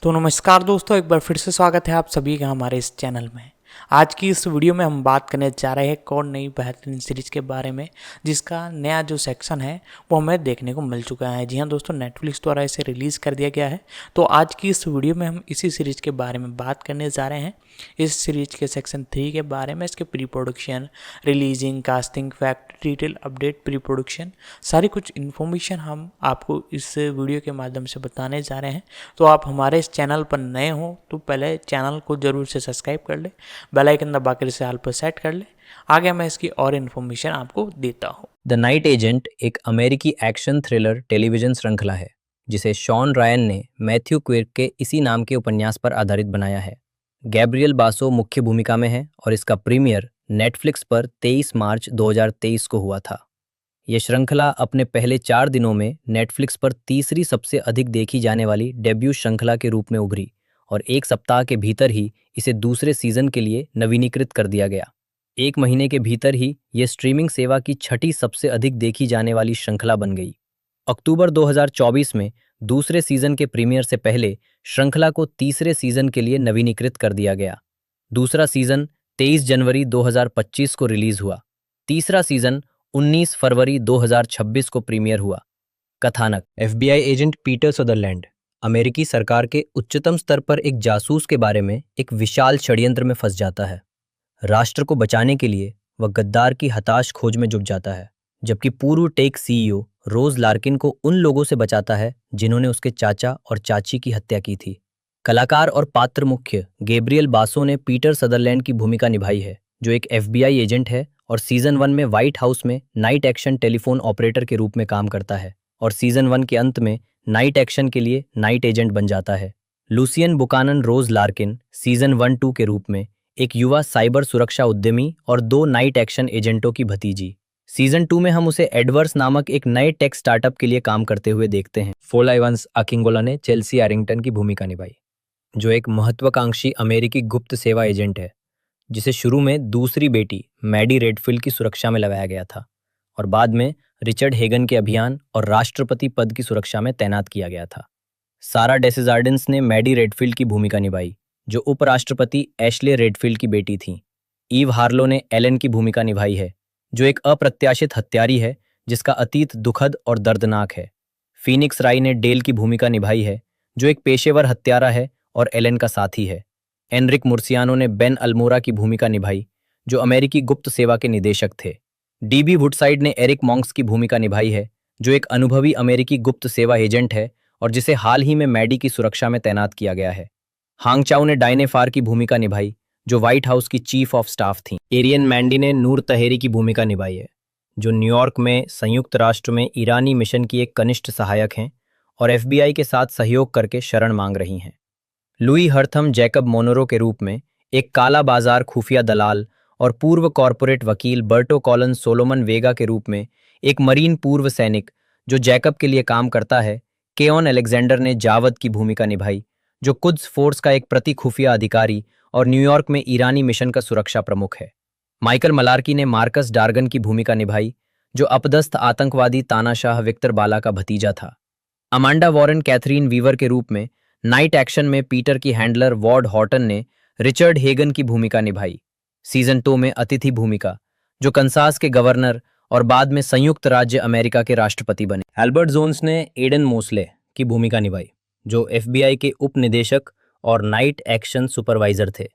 तो नमस्कार दोस्तों, एक बार फिर से स्वागत है आप सभी का हमारे इस चैनल में। आज की इस वीडियो में हम बात करने जा रहे हैं कौन नई बेहतरीन सीरीज के बारे में, जिसका नया जो सेक्शन है वो हमें देखने को मिल चुका है। जी हाँ दोस्तों, नेटफ्लिक्स द्वारा इसे रिलीज़ कर दिया गया है। तो आज की इस वीडियो में हम इसी सीरीज के बारे में बात करने जा रहे हैं। इस सीरीज के सेक्शन 3 के बारे में, इसके pre production, releasing, casting, fact, detail update, pre production, सारी कुछ इन्फॉर्मेशन हम आपको इस वीडियो के माध्यम से बताने जा रहे हैं। तो आप हमारे इस चैनल पर नए हो तो पहले चैनल को जरूर से सब्सक्राइब कर ले, बेल आइकन दबाकर इसे ऑल पर सेट कर ले। आगे मैं इसकी और इन्फॉर्मेशन आपको देता हूँ। द नाइट एजेंट एक अमेरिकी एक्शन थ्रिलर टेलीविजन श्रृंखला है जिसे शॉन रायन ने मैथ्यू क्विर्क के इसी नाम के उपन्यास पर आधारित बनाया है। गैब्रियल बासो मुख्य भूमिका में है और इसका प्रीमियर नेटफ्लिक्स पर 23 मार्च 2023 को हुआ था। यह श्रृंखला अपने पहले 4 दिनों में नेटफ्लिक्स पर तीसरी सबसे अधिक देखी जाने वाली डेब्यू श्रृंखला के रूप में उभरी और एक सप्ताह के भीतर ही इसे दूसरे सीजन के लिए नवीनीकृत कर दिया गया। एक महीने के भीतर ही यह स्ट्रीमिंग सेवा की छठी सबसे अधिक देखी जाने वाली श्रृंखला बन गई। अक्टूबर 2024 में दूसरे सीजन के प्रीमियर से पहले श्रृंखला को तीसरे सीजन के लिए नवीनीकृत कर दिया गया। दूसरा सीजन 23 जनवरी 2025 को रिलीज हुआ। तीसरा सीजन 19 फरवरी 2026 को प्रीमियर हुआ। कथानक: एफबीआई एजेंट पीटर सदरलैंड अमेरिकी सरकार के उच्चतम स्तर पर एक जासूस के बारे में एक विशाल षड्यंत्र में फंस जाता है। राष्ट्र को बचाने के लिए वह गद्दार की हताश खोज में जुट जाता है, जबकि पूर्व टेक सीईओ रोज लार्किन को उन लोगों से बचाता है जिन्होंने उसके चाचा और चाची की हत्या की थी। कलाकार और पात्र मुख्य गैब्रियल बासो ने पीटर सदरलैंड की भूमिका निभाई है, जो एक एफबीआई एजेंट है और सीजन 1 में व्हाइट हाउस में नाइट एक्शन टेलीफोन ऑपरेटर के रूप में काम करता है और सीजन 1 के अंत में नाइट एक्शन के लिए नाइट एजेंट बन जाता है। लुसियन बुकानन रोज लार्किन सीजन 1-2 के रूप में एक युवा साइबर सुरक्षा उद्यमी और 2 नाइट एक्शन एजेंटों की भतीजी। सीजन 2 में हम उसे एडवर्स नामक एक नए टेक स्टार्टअप के लिए काम करते हुए देखते हैं। फोला इवांस अकिंगोला ने चेल्सी एरिंगटन की भूमिका निभाई, जो एक महत्वाकांक्षी अमेरिकी गुप्त सेवा एजेंट है जिसे शुरू में दूसरी बेटी मैडी रेडफील्ड की सुरक्षा में लगाया गया था और बाद में रिचर्ड हेगन के अभियान और राष्ट्रपति पद की सुरक्षा में तैनात किया गया था। सारा डेसिजार्डिन्स ने मैडी रेडफील्ड की भूमिका निभाई, जो उपराष्ट्रपति एशले रेडफील्ड की बेटी थीं। ईव हार्लो ने एलन की भूमिका निभाई है, जो एक अप्रत्याशित हत्यारी है जिसका अतीत दुखद और दर्दनाक है। फीनिक्स राय ने डेल की भूमिका निभाई है, जो एक पेशेवर हत्यारा है और एलन का साथी है। एनरिक मुर्सियानो ने बेन अल्मोरा की भूमिका निभाई, जो अमेरिकी गुप्त सेवा के निदेशक थे। डीबी वुडसाइड ने एरिक मॉन्क्स की भूमिका निभाई है, जो एक अनुभवी अमेरिकी गुप्त सेवा एजेंट है और जिसे हाल ही में मैडी की सुरक्षा में तैनात किया गया है। हांग चाओ ने डायने फार की भूमिका निभाई, जो व्हाइट हाउस की चीफ ऑफ स्टाफ थीं। एरियन मैंडी ने नूर तहेरी की भूमिका निभाई है, जो न्यूयॉर्क में संयुक्त राष्ट्र में ईरानी मिशन की एक कनिष्ठ सहायक हैं और एफबीआई के साथ सहयोग करके शरण मांग रही हैं। लुई हर्थम जैकब मोनोरो के रूप में एक काला बाजार खुफिया दलाल और पूर्व कॉरपोरेट वकील बर्टो कॉलन सोलोमन वेगा के रूप में एक मरीन पूर्व सैनिक जो जैकब के लिए काम करता है। केओन अलेक्जेंडर ने जावद की भूमिका निभाई, जो कुद्स फोर्स का एक प्रति खुफिया अधिकारी और न्यूयॉर्क में ईरानी मिशन का सुरक्षा प्रमुख है। माइकल मलार्की ने मार्कस डार्गन की भूमिका निभाई, जो अपदस्थ आतंकवादी तानाशाह विक्टर बाला का भतीजा था। अमांडा वॉरेन कैथरीन वीवर के रूप में नाइट एक्शन में पीटर की हैंडलर वॉर्ड हॉटन ने रिचर्ड हेगन की भूमिका निभाई। सीजन 2 में अतिथि भूमिका, जो कंसास के गवर्नर और बाद में संयुक्त राज्य अमेरिका के राष्ट्रपति बने। एल्बर्ट जोन्स ने एडन मोस्ले की भूमिका निभाई, जो एफबीआई के उप निदेशक और नाइट एक्शन सुपरवाइजर थे।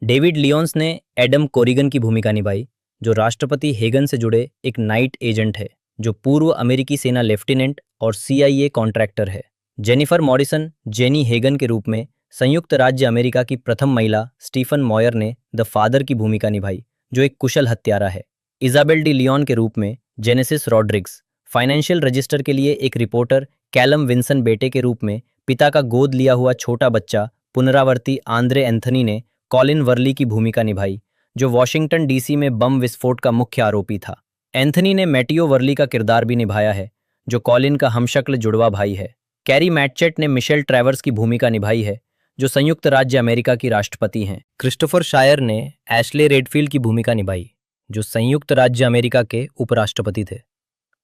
डेविड लियोन्स ने एडम कोरिगन की भूमिका निभाई, जो राष्ट्रपति हेगन से जुड़े एक नाइट एजेंट है, जो पूर्व अमेरिकी सेना लेफ्टिनेंट और CIA कॉन्ट्रैक्टर है। जेनिफर मॉरिसन जेनी हेगन के रूप में संयुक्त राज्य अमेरिका की प्रथम महिला स्टीफन मॉयर ने द फादर की भूमिका निभाई, जो एक कुशल हत्यारा है। इजाबेल डी लियोन के रूप में जेनेसिस रॉड्रिग्स, फाइनेंशियल रजिस्टर के लिए एक रिपोर्टर कैलम विंसन बेटे के रूप में पिता का गोद लिया हुआ छोटा बच्चा पुनरावर्ती आंद्रे एंथनी ने कॉलिन वर्ली की भूमिका निभाई, जो वॉशिंगटन DC में बम विस्फोट का मुख्य आरोपी था। एंथनी ने मैटियो वर्ली का किरदार भी निभाया है, जो कॉलिन का हमशक्ल जुड़वा भाई है। कैरी मैटचेट ने मिशेल ट्रेवर्स की भूमिका निभाई है, जो संयुक्त राज्य अमेरिका की राष्ट्रपति हैं। क्रिस्टोफर शायर ने एशले रेडफील्ड की भूमिका निभाई, जो संयुक्त राज्य अमेरिका के उपराष्ट्रपति थे।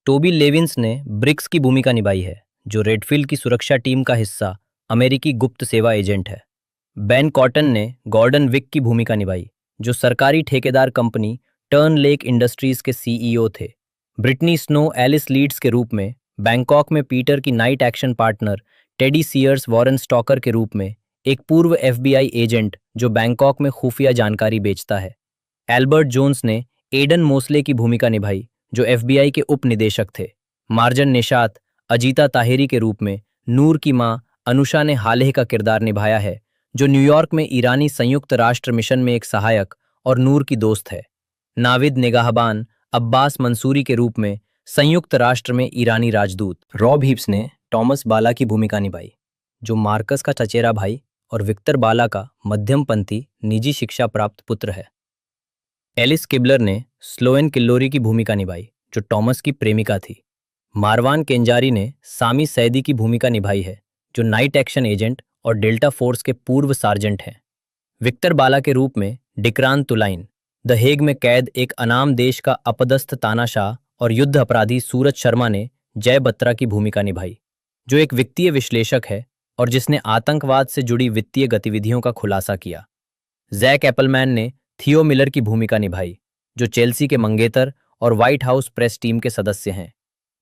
टोबी लेविन्स ने ब्रिक्स की भूमिका निभाई है, जो रेडफील्ड की सुरक्षा टीम का हिस्सा अमेरिकी गुप्त सेवा एजेंट है। बेन कॉटन ने गॉर्डन विक की भूमिका निभाई, जो सरकारी ठेकेदार कंपनी टर्न लेक इंडस्ट्रीज के CEO थे। ब्रिटनी स्नो एलिस लीड्स के रूप में बैंकॉक में पीटर की night action partner Teddy Sears Warren Stalker के रूप में एक पूर्व FBI एजेंट जो बैंकॉक में खुफिया जानकारी बेचता है। एल्बर्ट जोन्स ने एडन मोस्ले की भूमिका निभाई, जो FBI के उप निदेशक थे। मार्जन निशात अजीता ताहिरी के रूप में नूर की मां अनुषा ने हालेह का किरदार निभाया है, जो न्यूयॉर्क में ईरानी संयुक्त राष्ट्र मिशन में एक सहायक और नूर की दोस्त है। नाविद निगाहबान अब्बास मंसूरी के रूप में संयुक्त राष्ट्र में ईरानी राजदूत रॉब हीप्स ने टॉमस बाला की भूमिका निभाई, जो मार्कस का चचेरा भाई और विक्टर बाला का मध्यमपंथी निजी शिक्षा प्राप्त पुत्र है। एलिस किबलर ने स्लोएन किल्लोरी की भूमिका निभाई, जो टॉमस की प्रेमिका थी। मारवान केंजारी ने सामी सैदी की भूमिका निभाई है, जो नाइट एक्शन एजेंट और डेल्टा फोर्स के पूर्व सार्जेंट हैं। विक्टर बाला के रूप में डिक्रान तुलाइन, द हेग में कैद एक अनाम देश का अपदस्थ तानाशाह और युद्ध अपराधी सूरज शर्मा ने जय बत्रा की भूमिका निभाई, जो एक वित्तीय विश्लेषक है और जिसने आतंकवाद से जुड़ी वित्तीय गतिविधियों का खुलासा किया। जैक एप्पलमैन ने थियो मिलर की भूमिका निभाई, जो चेल्सी के मंगेतर और व्हाइट हाउस प्रेस टीम के सदस्य हैं।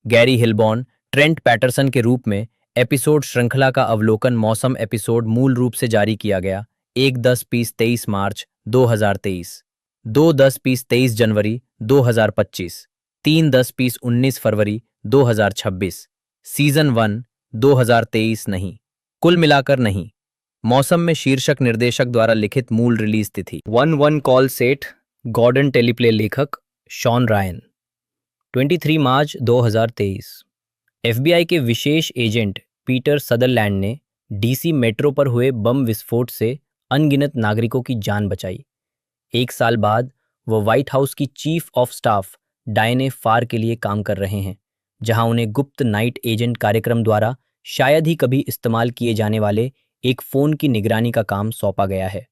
गैरी हिलबॉर्न ट्रेंट पैटरसन के रूप में एपिसोड श्रृंखला का अवलोकन मौसम एपिसोड मूल रूप से जारी किया गया 1-10-20-23 मार्च 2023, 2-10-20-23 जनवरी 2025, 3-10-20-19 फरवरी 2026, सीजन 1 2023 नहीं, कुल मिलाकर नहीं। मौसम में शीर्षक निर्देशक द्वारा लिखित मूल रिलीज तिथि 1-1 कॉल सेट गॉर्डन टेलीप्ले लेखक शॉन रायन 23 मार्च 2023। एफबीआई के विशेष एजेंट पीटर सदरलैंड ने डीसी मेट्रो पर हुए बम विस्फोट से अनगिनत नागरिकों की जान बचाई। एक साल बाद वह व्हाइट हाउस की चीफ ऑफ स्टाफ डायने फार के लिए काम कर रहे हैं, जहां उन्हें गुप्त नाइट एजेंट कार्यक्रम द्वारा शायद ही कभी इस्तेमाल किए जाने वाले एक फोन की निगरानी का काम सौंपा गया है।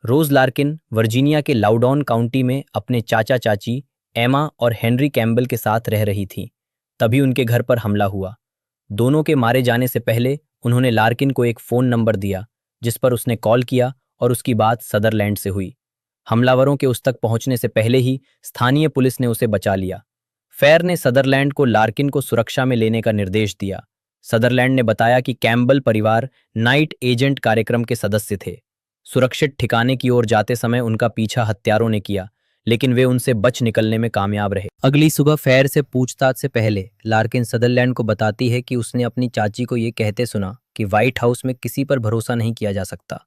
रोज लार्किन वर्जीनिया के लाउडॉन काउंटी में अपने चाचा चाची एमा और हेनरी कैम्बल के साथ रह रही थीं। तभी उनके घर पर हमला हुआ। दोनों के मारे जाने से पहले उन्होंने लार्किन को एक फ़ोन नंबर दिया, जिस पर उसने कॉल किया और उसकी बात सदरलैंड से हुई। हमलावरों के उस तक पहुंचने से पहले ही स्थानीय पुलिस ने उसे बचा लिया। फेर ने सदरलैंड को लार्किन को सुरक्षा में लेने का निर्देश दिया। सदरलैंड ने बताया कि कैम्बल परिवार नाइट एजेंट कार्यक्रम के सदस्य थे। सुरक्षित ठिकाने की ओर जाते समय उनका पीछा हत्यारों ने किया, लेकिन वे उनसे बच निकलने में कामयाब रहे। अगली सुबह फेर से पूछताछ से पहले लार्किन सदरलैंड को बताती है कि उसने अपनी चाची को ये कहते सुना कि व्हाइट हाउस में किसी पर भरोसा नहीं किया जा सकता।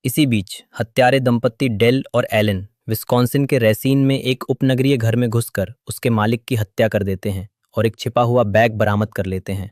इसी बीच हत्यारे दंपत्ति डेल और एलन विस्कॉन्सिन के रेसिन में एक उपनगरीय घर में घुसकर उसके मालिक की हत्या कर देते हैं और एक छिपा हुआ बैग बरामद कर लेते हैं।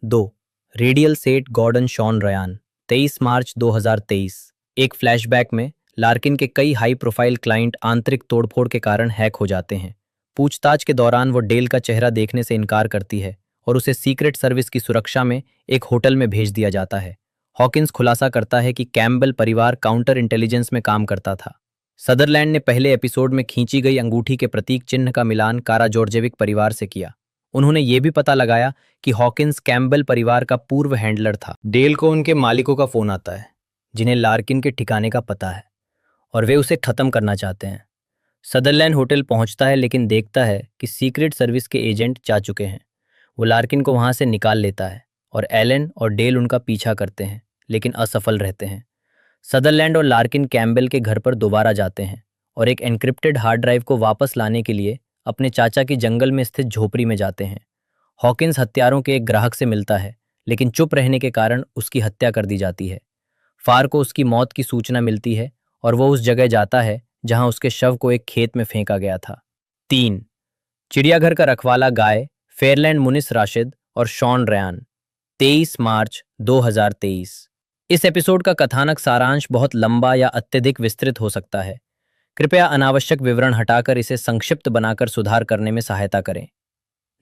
2. Radial set Gordon Shawn Ryan 23 मार्च 2023। एक फ्लैशबैक में लार्किन के कई हाई प्रोफाइल क्लाइंट आंतरिक तोड़फोड़ के कारण हैक हो जाते हैं। पूछताछ के दौरान वो डेल का चेहरा देखने से इनकार करती है और उसे सीक्रेट सर्विस की सुरक्षा में एक होटल में भेज दिया जाता है। हॉकिंस खुलासा करता है कि कैम्बल परिवार काउंटर इंटेलिजेंस में काम करता था। सदरलैंड ने पहले एपिसोड में खींची गई अंगूठी के प्रतीक चिन्ह का मिलान कारा जॉर्जेविक परिवार से किया। उन्होंने ये भी पता लगाया कि हॉकिंस कैम्बल परिवार का पूर्व हैंडलर था। डेल को उनके मालिकों का फोन आता है, जिन्हें लार्किन के ठिकाने का पता है, और वे उसे खत्म करना चाहते हैं। सदरलैंड होटल पहुंचता है, लेकिन देखता है कि सीक्रेट सर्विस के एजेंट जा चुके हैं। वो लार्किन को वहां से निकाल लेता है और एलन और डेल उनका पीछा करते हैं, लेकिन असफल रहते हैं। सदरलैंड और लार्किन कैम्बल के घर पर दोबारा जाते हैं और एक एन्क्रिप्टेड हार्ड ड्राइव को वापस लाने के लिए अपने चाचा की जंगल में स्थित झोपड़ी में जाते हैं। हॉकिंस हत्यारों के एक ग्राहक से मिलता है, लेकिन चुप रहने के कारण उसकी हत्या कर दी जाती है। फार को उसकी मौत की सूचना मिलती है और वो उस जगह जाता है जहां उसके शव को एक खेत में फेंका गया था। 3. चिड़ियाघर का रखवाला गाय फेयरलैंड मुनिस राशिद और शॉन रयान 23 मार्च 2023। इस एपिसोड का कथानक सारांश बहुत लंबा या अत्यधिक विस्तृत हो सकता है। कृपया अनावश्यक विवरण हटाकर इसे संक्षिप्त बनाकर सुधार करने में सहायता करें।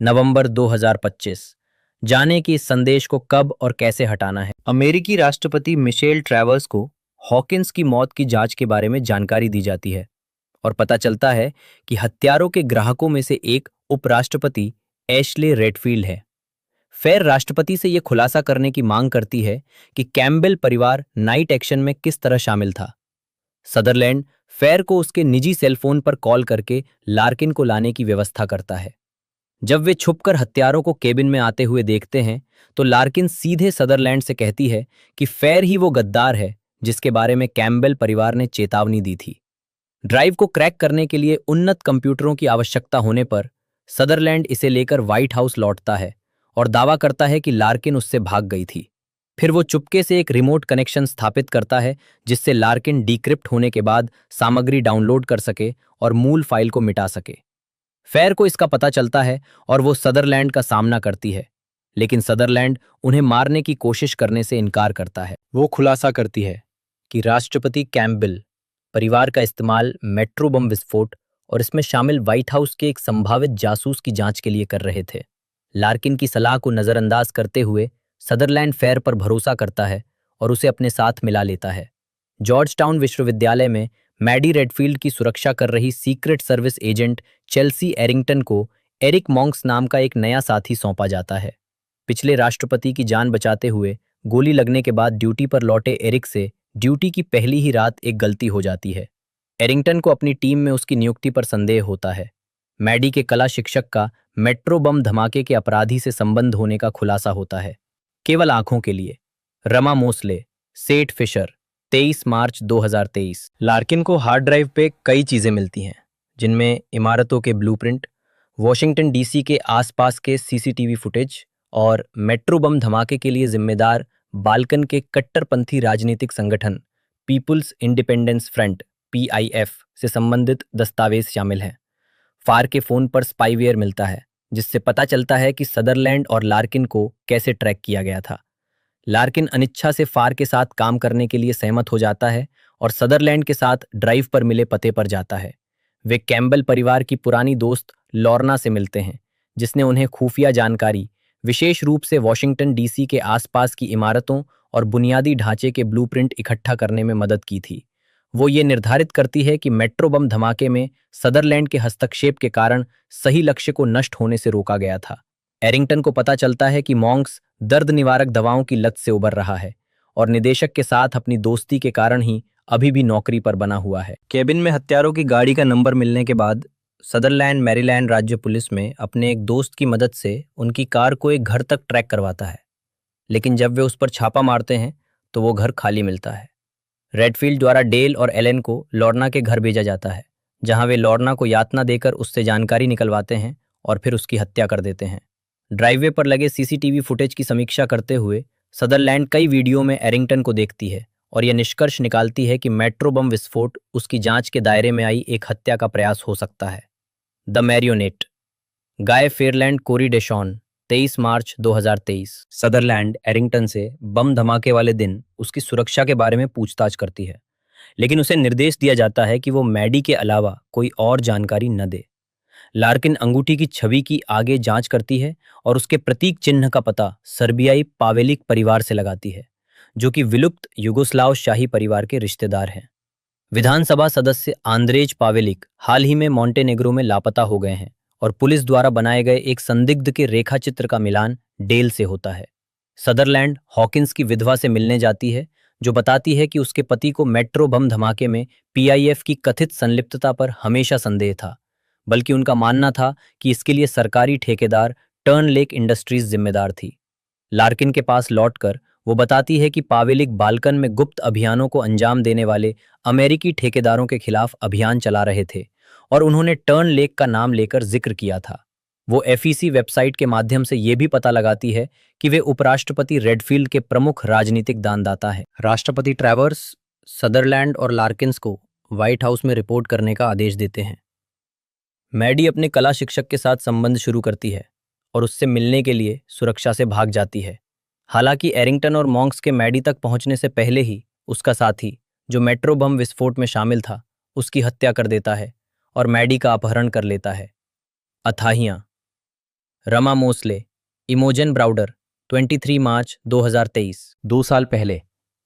नवंबर 2025। जाने कि इस संदेश को कब और कैसे हटाना है। अमेरिकी राष्ट्रपति मिशेल ट्रैवर्स को हॉकिंस की मौत की जांच के बारे में जानकारी दी जाती है और पता चलता है कि हत्यारों के ग्राहकों में से एक उपराष्ट्रपति एशले रेडफील्ड है। फेर राष्ट्रपति से यह खुलासा करने की मांग करती है कि कैम्बल परिवार नाइट एक्शन में किस तरह शामिल था। सदरलैंड फेर को उसके निजी सेलफोन पर कॉल करके लार्किन को लाने की व्यवस्था करता है। जब वे छुपकर हत्यारों को केबिन में आते हुए देखते हैं, तो लार्किन सीधे सदरलैंड से कहती है कि फेर ही वो गद्दार है जिसके बारे में कैम्बल परिवार ने चेतावनी दी थी। ड्राइव को क्रैक करने के लिए उन्नत कंप्यूटरों की आवश्यकता होने पर सदरलैंड इसे लेकर व्हाइट हाउस लौटता है और दावा करता है कि लार्किन उससे भाग गई थी। फिर वो चुपके से एक रिमोट कनेक्शन स्थापित करता है जिससे लार्किन डिक्रिप्ट होने के बाद सामग्री डाउनलोड कर सके और मूल फाइल को मिटा सके। फेयर को इसका पता चलता है और वो सदरलैंड का सामना करती है, लेकिन सदरलैंड उन्हें मारने की कोशिश करने से इनकार करता है। वो खुलासा करती है कि राष्ट्रपति कैम्पबेल परिवार का इस्तेमाल मेट्रो बम विस्फोट और इसमें शामिल व्हाइट हाउस के एक संभावित जासूस की जांच के लिए कर रहे थे। लार्किन की सलाह को नजरअंदाज करते हुए सदरलैंड फेयर पर भरोसा करता है और उसे अपने साथ मिला लेता है। जॉर्ज टाउन विश्वविद्यालय में मैडी रेडफील्ड की सुरक्षा कर रही secret service agent Chelsea Arrington को एरिक मॉन्क्स नाम का एक नया साथी सौंपा जाता है। पिछले राष्ट्रपति की जान बचाते हुए गोली लगने के बाद ड्यूटी पर लौटे एरिक से ड्यूटी की पहली ही रात एक गलती हो जाती है। एरिंगटन को अपनी टीम में उसकी नियुक्ति पर संदेह होता है। मैडी के कला शिक्षक का मेट्रो बम धमाके के अपराधी से संबंध होने का खुलासा होता है। केवल आंखों के लिए। रमा मोस्ले, सेठ फिशर, 23 मार्च 2023। लार्किन को हार्ड ड्राइव पे कई चीजें मिलती हैं, जिनमें इमारतों के ब्लूप्रिंट, वॉशिंगटन डीसी के आसपास के सीसीटीवी फुटेज और मेट्रो बम धमाके के लिए जिम्मेदार बाल्कन के कट्टरपंथी राजनीतिक संगठन पीपुल्स इंडिपेंडेंस फ्रंट (PIF) से संबंधित दस्तावेज शामिल हैं। फार के फोन पर स्पाईवेयर मिलता है, जिससे पता चलता है कि सदरलैंड और लार्किन को कैसे ट्रैक किया गया था। लार्किन अनिच्छा से फार के साथ काम करने के लिए सहमत हो जाता है और सदरलैंड के साथ ड्राइव पर मिले पते पर जाता है। वे कैम्बल परिवार की पुरानी दोस्त लॉर्ना से मिलते हैं, जिसने उन्हें खुफिया जानकारी, विशेष रूप से वॉशिंगटन डीसी के आसपास की इमारतों और बुनियादी ढांचे के ब्लूप्रिंट इकट्ठा करने में मदद की थी। वो ये निर्धारित करती है कि मेट्रो बम धमाके में सदरलैंड के हस्तक्षेप के कारण सही लक्ष्य को नष्ट होने से रोका गया था। एरिंगटन को पता चलता है कि मॉन्क्स दर्द निवारक दवाओं की लत से उबर रहा है और निदेशक के साथ अपनी दोस्ती के कारण ही अभी भी नौकरी पर बना हुआ है। केबिन में हत्यारों की गाड़ी का नंबर मिलने के बाद सदरलैंड मैरीलैंड राज्य पुलिस में अपने एक दोस्त की मदद से उनकी कार को एक घर तक ट्रैक करवाता है, लेकिन जब वे उस पर छापा मारते हैं तो वो घर खाली मिलता है। रेडफील्ड द्वारा डेल और एलेन को लॉर्ना के घर भेजा जाता है, जहां वे लॉर्ना को यातना देकर उससे जानकारी निकलवाते हैं और फिर उसकी हत्या कर देते हैं। ड्राइववे पर लगे सीसीटीवी फुटेज की समीक्षा करते हुए सदरलैंड कई वीडियो में एरिंगटन को देखती है और यह निष्कर्ष निकालती है कि मेट्रो बम विस्फोट उसकी जांच के दायरे में आई एक हत्या का प्रयास हो सकता है। The Marionette, Guy Fairland Corey Deshawn, 23 मार्च 2023। सदरलैंड एरिंगटन से बम धमाके वाले दिन उसकी सुरक्षा के बारे में पूछताछ करती है, लेकिन उसे निर्देश दिया जाता है कि वो मैडी के अलावा कोई और जानकारी न दे। लार्किन अंगूठी की छवि की आगे जांच करती है और उसके प्रतीक चिन्ह का पता सर्बियाई पावेलिक परिवार से लगाती है, जो कि विलुप्त युगोस्लाव शाही परिवार के रिश्तेदार हैं। विधानसभा सदस्य आंद्रेज पावेलिक हाल ही में मॉन्टेनेग्रो में लापता हो गए हैं और पुलिस द्वारा बनाए गए एक संदिग्ध के रेखाचित्र का मिलान डेल से होता है। सदरलैंड हॉकिंस की विधवा से मिलने जाती है, जो बताती है कि उसके पति को मेट्रो बम धमाके में PIF की कथित संलिप्तता पर हमेशा संदेह था, बल्कि उनका मानना था कि इसके लिए सरकारी ठेकेदार टर्न लेक इंडस्ट्रीज जिम्मेदार थी। लार्किन के पास लौटकर वो बताती है कि पावेलिक बाल्कन में गुप्त अभियानों को अंजाम देने वाले अमेरिकी ठेकेदारों के खिलाफ अभियान चला रहे थे और उन्होंने टर्न लेक का नाम लेकर जिक्र किया था। वो FEC वेबसाइट के माध्यम से ये भी पता लगाती है कि वे उपराष्ट्रपति रेडफील्ड के प्रमुख राजनीतिक दानदाता हैं। राष्ट्रपति ट्रैवर्स सदरलैंड और लार्किन्स को व्हाइट हाउस में रिपोर्ट करने का आदेश देते हैं। मैडी अपने कला शिक्षक के साथ संबंध शुरू करती है और उससे मिलने के लिए सुरक्षा से भाग जाती है। हालांकि एरिंगटन और मॉन्क्स के मैडी तक पहुंचने से पहले ही उसका साथी, जो मेट्रो बम विस्फोट में शामिल था, उसकी हत्या कर देता है और मैडी का अपहरण कर लेता है। अथाहियाँ, रमा मोस्ले, इमोजन ब्राउडर, 23 मार्च 2023। 2 साल पहले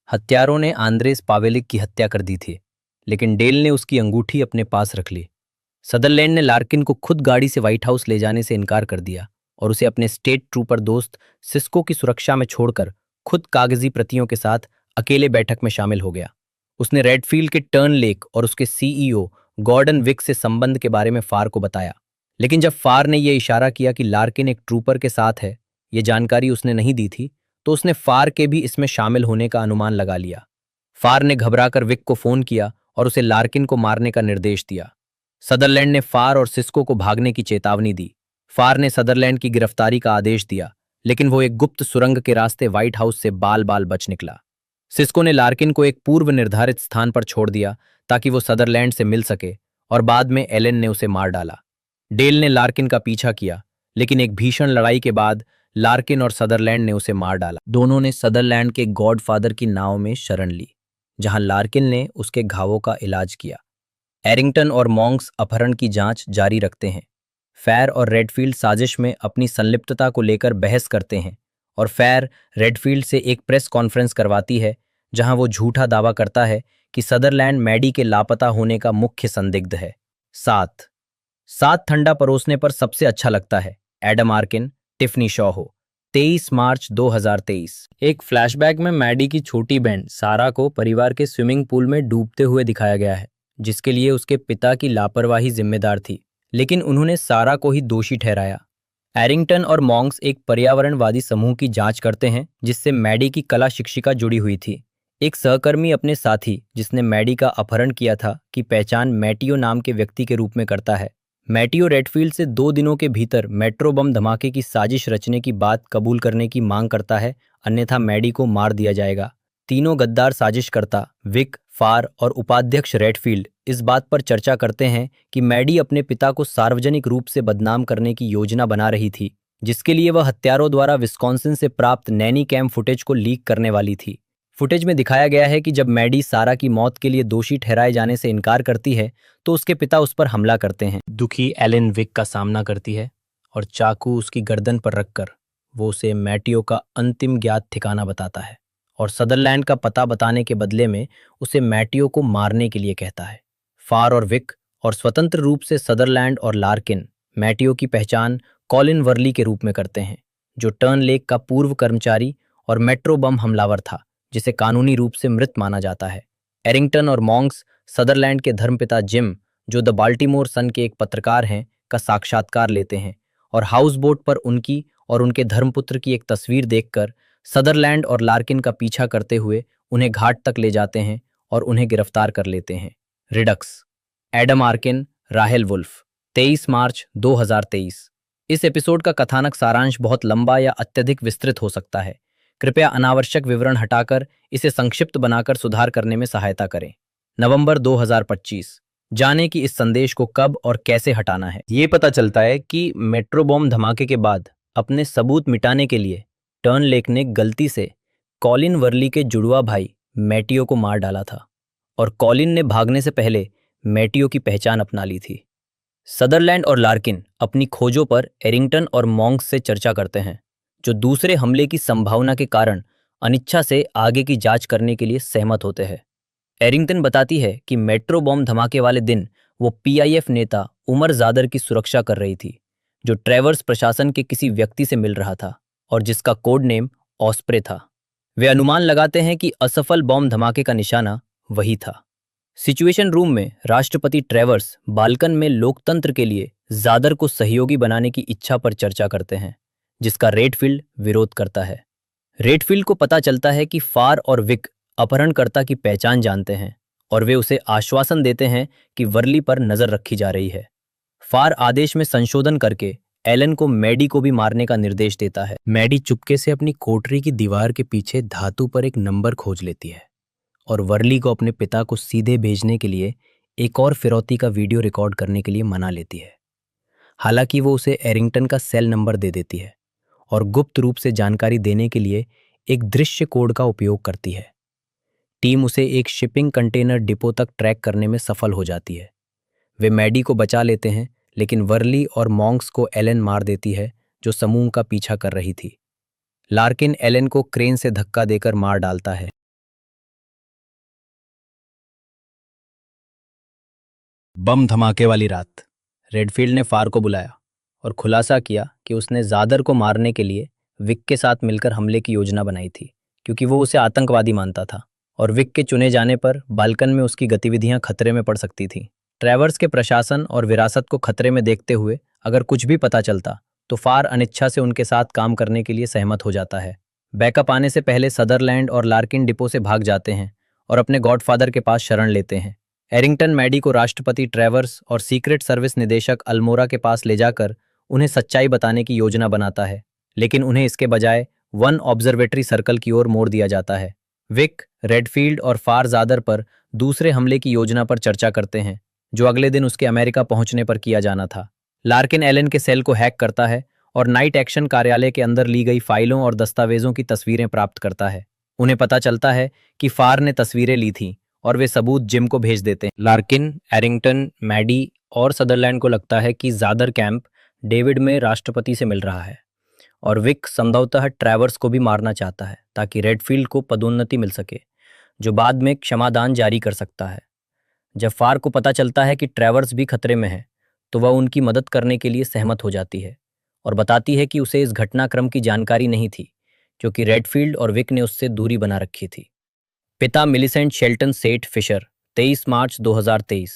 हत्यारों ने आंद्रेस पावेलिक की हत्या कर दी थी, लेकिन डेल ने उसकी अंगूठी अपने पास रख ली। सदरलैंड ने लार्किन को खुद गाड़ी से व्हाइट हाउस ले जाने से इनकार कर दिया और उसे अपने स्टेट ट्रूपर दोस्त सिस्को की सुरक्षा में छोड़कर खुद कागजी प्रतियों के साथ अकेले बैठक में शामिल हो गया। उसने रेडफील्ड के टर्न लेक और उसके CEO गॉर्डन विक से संबंध के बारे में फार को बताया, लेकिन जब फार ने यह इशारा किया कि लार्किन एक ट्रूपर के साथ है, ये जानकारी उसने नहीं दी थी, तो उसने फार के भी इसमें शामिल होने का अनुमान लगा लिया। फार ने घबराकर विक को फोन किया और उसे लार्किन को मारने का निर्देश दिया। सदरलैंड ने फार और सिस्को को भागने की चेतावनी दी। फार ने सदरलैंड की गिरफ्तारी का आदेश दिया, लेकिन वो एक गुप्त सुरंग के रास्ते व्हाइट हाउस से बाल बाल बच निकला। सिस्को ने लार्किन को एक पूर्व निर्धारित स्थान पर छोड़ दिया ताकि वो सदरलैंड से मिल सके और बाद में एलेन ने उसे मार डाला। डेल ने लार्किन का पीछा किया, लेकिन एक भीषण लड़ाई के बाद लार्किन और सदरलैंड ने उसे मार डाला। दोनों ने सदरलैंड के गॉडफादर की नाव में शरण ली, जहां लार्किन ने उसके घावों का इलाज किया। एरिंगटन और मॉन्क्स अपहरण की जांच जारी रखते हैं। फैर और रेडफील्ड साजिश में अपनी संलिप्तता को लेकर बहस करते हैं और फैर रेडफील्ड से एक प्रेस कॉन्फ्रेंस करवाती है, जहां वो झूठा दावा करता है कि सदरलैंड मैडी के लापता होने का मुख्य संदिग्ध है। सात ठंडा परोसने पर सबसे अच्छा लगता है एडम आर्किन, टिफनी शॉ हो। 23 मार्च 2023। एक फ्लैशबैक में मैडी की छोटी बहन सारा को परिवार के स्विमिंग पूल में डूबते हुए दिखाया गया है, जिसके लिए उसके पिता की लापरवाही जिम्मेदार थी, लेकिन उन्होंने सारा को ही दोषी ठहराया। एरिंगटन और मॉन्क्स एक पर्यावरणवादी समूह की जांच करते हैं, जिससे मैडी की कला शिक्षिका जुड़ी हुई थी। एक सहकर्मी अपने साथी, जिसने मैडी का अपहरण किया था, की पहचान मैटियो नाम के व्यक्ति के रूप में करता है। मैटियो रेडफील्ड से 2 दिनों के भीतर मेट्रो बम धमाके की साजिश रचने की बात कबूल करने की मांग करता है, अन्यथा मैडी को मार दिया जाएगा। तीनों गद्दार साजिशकर्ता विक, फार और उपाध्यक्ष रेडफील्ड इस बात पर चर्चा करते हैं कि मैडी अपने पिता को सार्वजनिक रूप से बदनाम करने की योजना बना रही थी, जिसके लिए वह हत्यारों द्वारा विस्कॉन्सिन से प्राप्त नैनी कैम फुटेज को लीक करने वाली थी। फुटेज में दिखाया गया है कि जब मैडी सारा की मौत के लिए दोषी ठहराए जाने से इनकार करती है, तो उसके पिता उस पर हमला करते हैं। दुखी एलेन विक का सामना करती है और चाकू उसकी गर्दन पर रखकर वो उसे मैटियो का अंतिम ज्ञात ठिकाना बताता है और सदरलैंड का पता बताने के बदले में उसे मैटियो को मारने के लिए कहता है। फार और विक और स्वतंत्र रूप से सदरलैंड और लार्किन मैटियो की पहचान कॉलिन वर्ली के रूप में करते हैं, जो टर्न लेक का पूर्व कर्मचारी और मेट्रो बम हमलावर था, जिसे कानूनी रूप से मृत माना जाता है। एरिंगटन और मॉन्क्स सदरलैंड के धर्मपिता जिम, जो द बाल्टीमोर सन के एक पत्रकार हैं, का साक्षात्कार लेते हैं और हाउस बोट पर उनकी और उनके धर्मपुत्र की एक तस्वीर देखकर सदरलैंड और लार्किन का पीछा करते हुए उन्हें घाट तक ले जाते हैं और उन्हें गिरफ्तार कर लेते हैं। रिडक्स, एडम आर्किन, राहेल वुल्फ, 23 मार्च 2023। इस एपिसोड का कथानक सारांश बहुत लंबा या अत्यधिक विस्तृत हो सकता है। कृपया अनावश्यक विवरण हटाकर इसे संक्षिप्त बनाकर सुधार करने में सहायता करें। नवंबर 2025। जाने कि इस संदेश को कब और कैसे हटाना है। ये पता चलता है कि मेट्रो बम धमाके के बाद अपने सबूत मिटाने के लिए टर्न लेक ने गलती से कॉलिन वर्ली के जुड़वा भाई मैटियो को मार डाला था और कॉलिन ने भागने से पहले मैटियो की पहचान अपना ली थी। सदरलैंड और लार्किन अपनी खोजों पर एरिंगटन और मॉन्क्स से चर्चा करते हैं, जो दूसरे हमले की संभावना के कारण अनिच्छा से आगे की जांच करने के लिए सहमत होते हैं। एरिंगटन बताती है कि मेट्रो बम धमाके वाले दिन वो पीआईएफ नेता उमर जादर की सुरक्षा कर रही थी, जो ट्रेवर्स प्रशासन के किसी व्यक्ति से मिल रहा था और जिसका कोड नेम ऑस्प्रे था। वे अनुमान लगाते हैं कि असफल बम धमाके का निशाना वही था। सिचुएशन रूम में राष्ट्रपति ट्रेवर्स बाल्कन में लोकतंत्र के लिए जादर को सहयोगी बनाने की इच्छा पर चर्चा करते हैं, जिसका रेडफील्ड विरोध करता है। रेडफील्ड को पता चलता है कि फार और विक अपहरणकर्ता की पहचान जानते हैं और वे उसे आश्वासन देते हैं कि वर्ली पर नजर रखी जा रही है। फार आदेश में संशोधन करके एलन को मैडी को भी मारने का निर्देश देता है। मैडी चुपके से अपनी कोठरी की दीवार के पीछे धातु पर एक नंबर खोज लेती है और वर्ली को अपने पिता को सीधे भेजने के लिए एक और फिरौती का वीडियो रिकॉर्ड करने के लिए मना लेती है। हालांकि वो उसे एरिंगटन का सेल नंबर दे देती है और गुप्त रूप से जानकारी देने के लिए एक दृश्य कोड का उपयोग करती है। टीम उसे एक शिपिंग कंटेनर डिपो तक ट्रैक करने में सफल हो जाती है। वे मैडी को बचा लेते हैं, लेकिन वर्ली और मॉन्क्स को एलन मार देती है, जो समूह का पीछा कर रही थी। लार्किन एलन को क्रेन से धक्का देकर मार डालता है। बम धमाके वाली रात रेडफील्ड ने फार को बुलाया और खुलासा किया कि उसने जादर को मारने के लिए विक के साथ मिलकर हमले की योजना बनाई थी, क्योंकि वो उसे आतंकवादी मानता था और विक के चुने जाने पर बाल्कन में उसकी गतिविधियां खतरे में पड़ सकती थीं। ट्रेवर्स के प्रशासन और विरासत को खतरे में देखते हुए अगर कुछ भी पता चलता तो फार अनिच्छा से उनके साथ काम करने के लिए सहमत हो जाता है। बैकअप आने से पहले सदरलैंड और लार्किन डिपो से भाग जाते हैं और अपने गॉडफादर के पास शरण लेते हैं। एरिंगटन मैडी को राष्ट्रपति ट्रेवर्स और सीक्रेट सर्विस निदेशक अल्मोरा के पास ले जाकर उन्हें सच्चाई बताने की योजना बनाता है, लेकिन उन्हें इसके बजाय वन ऑब्जर्वेटरी सर्कल की ओर मोड़ दिया जाता है। विक, रेडफील्ड और फार जादर पर दूसरे हमले की योजना पर चर्चा करते हैं, जो अगले दिन उसके अमेरिका पहुंचने पर किया जाना था, लार्किन एलन के सेल को हैक करता है और नाइट एक्शन कार्यालय के अंदर ली गई फाइलों और दस्तावेजों की तस्वीरें प्राप्त करता है। उन्हें पता चलता है कि फार ने तस्वीरें ली थीं और वे सबूत जिम को भेज देते हैं। लार्किन, एरिंगटन, मैडी और सदरलैंड को लगता है कि ज़ादर कैंप डेविड में राष्ट्रपति से मिल रहा है और विक संभवतः ट्रैवर्स को भी मारना चाहता है ताकि रेडफील्ड को पदोन्नति मिल सके, जो बाद में क्षमादान जारी कर सकता है। जब फार को पता चलता है कि ट्रैवर्स भी खतरे में है, तो वह उनकी मदद करने के लिए सहमत हो जाती है और बताती है कि उसे इस घटनाक्रम की जानकारी नहीं थी, क्योंकि रेडफील्ड और विक ने उससे दूरी बना रखी थी। पिता मिलिसेंट शेल्टन सेठ फिशर, 23 मार्च 2023।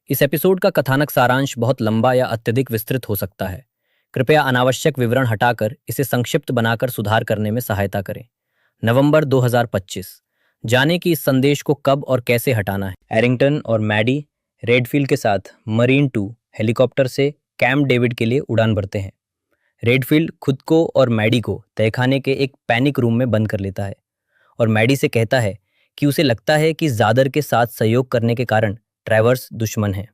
इस एपिसोड का कथानक सारांश बहुत लंबा या अत्यधिक विस्तृत हो सकता है। कृपया अनावश्यक विवरण हटाकर इसे संक्षिप्त बनाकर सुधार करने में सहायता करें। नवंबर 2025। जाने कि इस संदेश को कब और कैसे हटाना है। एरिंगटन और मैडी रेडफील्ड के साथ मरीन 2 हेलीकॉप्टर से कैंप डेविड के लिए उड़ान भरते हैं। रेडफील्ड खुद को और मैडी को तहखाने के एक पैनिक रूम में बंद कर लेता है और मैडी से कहता है कि उसे लगता है कि ज़ादर के साथ सहयोग करने के कारण ट्रैवर्स दुश्मन है।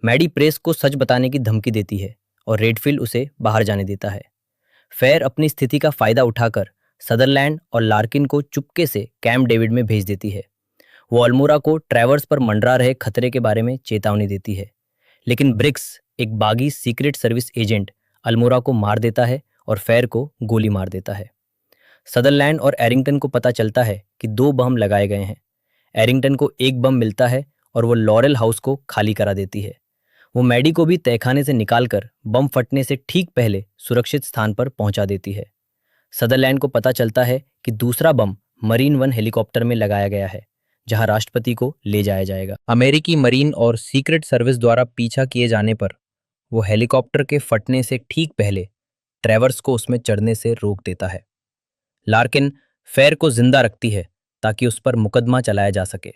मैडी प्रेस को सच बताने की धमकी देती है और रेडफील्ड उसे बाहर जाने देता है। फेयर अपनी स्थिति का फायदा उठाकर सदरलैंड और लार्किन को चुपके से कैंप डेविड में भेज देती है। वो अल्मोरा को ट्रैवर्स पर मंडरा रहे खतरे के बारे में चेतावनी देती है, लेकिन ब्रिक्स, एक बागी सीक्रेट सर्विस एजेंट, अल्मोरा को मार देता है और फेयर को गोली मार देता है। सदरलैंड और एरिंगटन को पता चलता है कि 2 बम लगाए गए हैं। एरिंगटन को एक बम मिलता है और वो लॉरेल हाउस को खाली करा देती है। वो मैडी को भी तहखाने से निकालकर बम फटने से ठीक पहले सुरक्षित स्थान पर पहुंचा देती है। सदरलैंड को पता चलता है कि दूसरा बम मरीन 1 हेलीकॉप्टर में लगाया गया है, जहां राष्ट्रपति को ले जाया जाएगा। अमेरिकी मरीन और सीक्रेट सर्विस द्वारा पीछा किए जाने पर वो हेलीकॉप्टर के फटने से ठीक पहले ट्रैवर्स को उसमें चढ़ने से रोक देता है। लार्किन फेयर को जिंदा रखती है ताकि उस पर मुकदमा चलाया जा सके।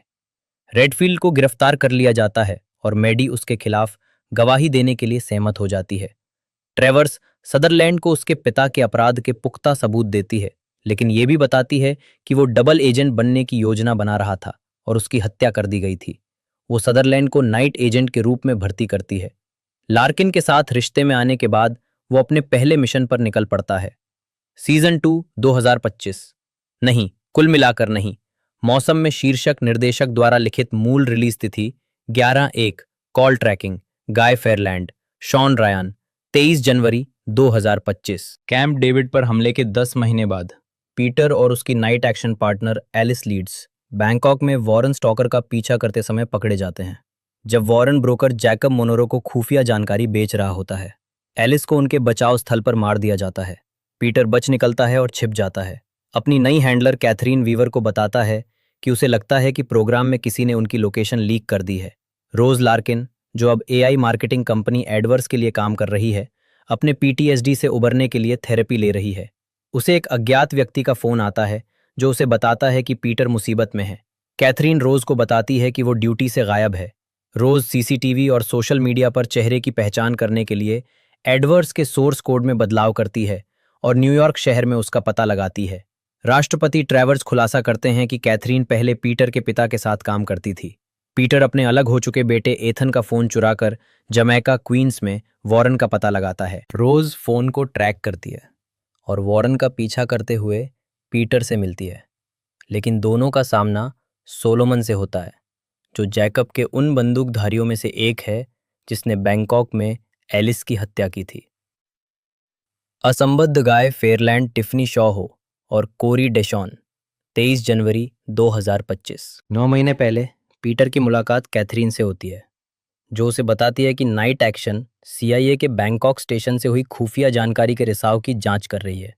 रेडफील्ड को गिरफ्तार कर लिया जाता है और मैडी उसके खिलाफ गवाही देने के लिए सहमत हो जाती है। ट्रैवर्स सदरलैंड को उसके पिता के अपराध के पुख्ता सबूत देती है, लेकिन ये भी बताती है कि वो डबल एजेंट बनने की योजना बना रहा था और उसकी हत्या कर दी गई थी। वो सदरलैंड को नाइट एजेंट के रूप में भर्ती करती है। लार्किन के साथ रिश्ते में आने के बाद वो अपने पहले मिशन पर निकल पड़ता है। सीजन 2 2025। नहीं, कुल मिलाकर नहीं। मौसम में शीर्षक निर्देशक द्वारा लिखित मूल रिलीज तिथि 11/1। Call tracking Guy Ferland, Shawn Ryan, 23 जनवरी 2025। कैंप डेविड पर हमले के 10 महीने बाद पीटर और उसकी night action partner Alice Leeds Bangkok में वॉरेन स्टॉकर का पीछा करते समय पकड़े जाते हैं, जब वॉरेन ब्रोकर जैकब मोनोरो को खुफिया जानकारी बेच रहा होता है। एलिस को उनके बचाव स्थल पर मार दिया जाता है। पीटर बच निकलता है और छिप जाता है। अपनी नई हैंडलर कैथरीन वीवर को बताता है कि उसे लगता है कि प्रोग्राम में किसी ने उनकी लोकेशन लीक कर दी है। रोज लार्किन, जो अब एआई मार्केटिंग कंपनी एडवर्स के लिए काम कर रही है, अपने पीटीएसडी से उबरने के लिए थेरेपी ले रही है। उसे एक अज्ञात व्यक्ति का फोन आता है जो उसे बताता है कि पीटर मुसीबत में है। कैथरीन रोज को बताती है कि वो ड्यूटी से गायब है। रोज सीसीटीवी और सोशल मीडिया पर चेहरे की पहचान करने के लिए एडवर्स के सोर्स कोड में बदलाव करती है और न्यूयॉर्क शहर में उसका पता लगाती है। राष्ट्रपति ट्रैवर्स खुलासा करते हैं कि कैथरीन पहले पीटर के पिता के साथ काम करती थी। पीटर अपने अलग हो चुके बेटे एथन का फोन चुराकर जमैका क्वींस में वॉरेन का पता लगाता है। रोज फोन को ट्रैक करती है और वॉरेन का पीछा करते हुए पीटर से मिलती है, लेकिन दोनों का सामना सोलोमन से होता है, जो जैकब के उन बंदूकधारियों में से एक है जिसने बैंकॉक में एलिस की हत्या की थी। असंबद्ध गाय फेयरलैंड टिफनी शॉ हो और कोरी डेशॉन, 23 जनवरी 2025। 9 महीने पहले पीटर की मुलाकात कैथरीन से होती है, जो उसे बताती है कि नाइट एक्शन सीआईए के बैंकॉक स्टेशन से हुई खुफिया जानकारी के रिसाव की जांच कर रही है।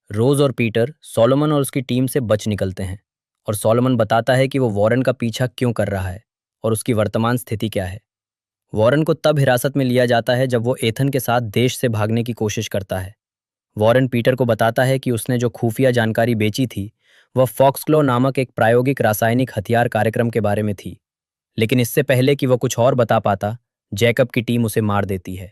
रोज और पीटर सोलोमन और उसकी टीम से बच निकलते हैं और सोलोमन बताता है कि वो वॉरेन का पीछा क्यों कर रहा है और उसकी वर्तमान स्थिति क्या है। वॉरेन को तब हिरासत में लिया जाता है जब वो एथन के साथ देश से भागने की कोशिश करता है। वॉरेन पीटर को बताता है कि उसने जो खुफिया जानकारी बेची थी वह फॉक्सक्लो नामक एक प्रायोगिक रासायनिक हथियार कार्यक्रम के बारे में थी, लेकिन इससे पहले कि वह कुछ और बता पाता, जैकब की टीम उसे मार देती है।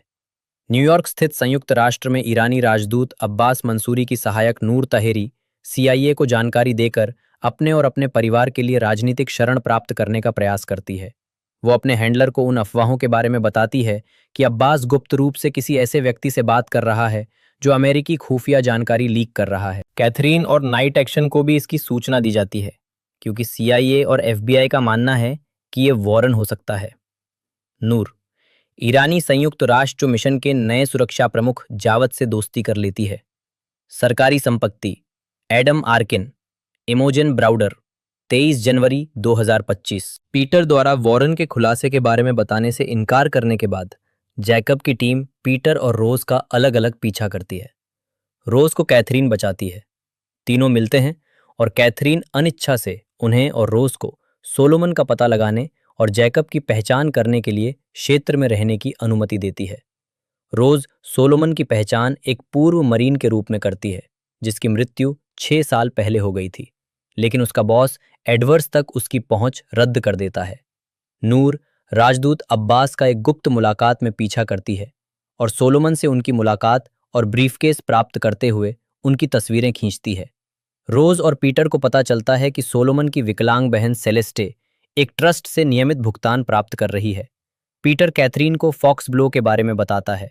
न्यूयॉर्क स्थित संयुक्त राष्ट्र में ईरानी राजदूत अब्बास मंसूरी की सहायक नूर तहेरी सीआईए को जानकारी देकर अपने और अपने परिवार के लिए राजनीतिक शरण प्राप्त करने का प्रयास करती है। वो अपने हैंडलर को उन अफवाहों के बारे में बताती है कि अब्बास गुप्त रूप से किसी ऐसे व्यक्ति से बात कर रहा है जो अमेरिकी खुफिया जानकारी लीक कर रहा है। कैथरीन और नाइट एक्शन को भी इसकी सूचना दी जाती है क्योंकि CIA और FBI का मानना है कि ये वॉरेन हो सकता है। नूर ईरानी संयुक्त राष्ट्र मिशन के नए सुरक्षा प्रमुख जावद से दोस्ती कर लेती है। सरकारी संपत्ति एडम आर्किन, इमोजन ब्राउडर, 23 जनवरी 2025। पीटर द्वारा वॉरेन के खुलासे के बारे में बताने से इनकार करने के बाद जैकब की टीम पीटर और रोज का अलग अलग पीछा करती है। रोज को कैथरीन बचाती है। तीनों मिलते हैं और कैथरीन अनिच्छा से उन्हें और रोज को सोलोमन का पता लगाने और जैकब की पहचान करने के लिए क्षेत्र में रहने की अनुमति देती है। रोज सोलोमन की पहचान एक पूर्व मरीन के रूप में करती है जिसकी मृत्यु 6 साल पहले हो गई थी, लेकिन उसका बॉस एडवर्ड्स तक उसकी पहुंच रद्द कर देता है। नूर राजदूत अब्बास का एक गुप्त मुलाकात में पीछा करती है और सोलोमन से उनकी मुलाकात और ब्रीफकेस प्राप्त करते हुए उनकी तस्वीरें खींचती है। रोज और पीटर को पता चलता है कि सोलोमन की विकलांग बहन सेलेस्टे एक ट्रस्ट से नियमित भुगतान प्राप्त कर रही है। पीटर कैथरीन को फॉक्स ब्लो के बारे में बताता है।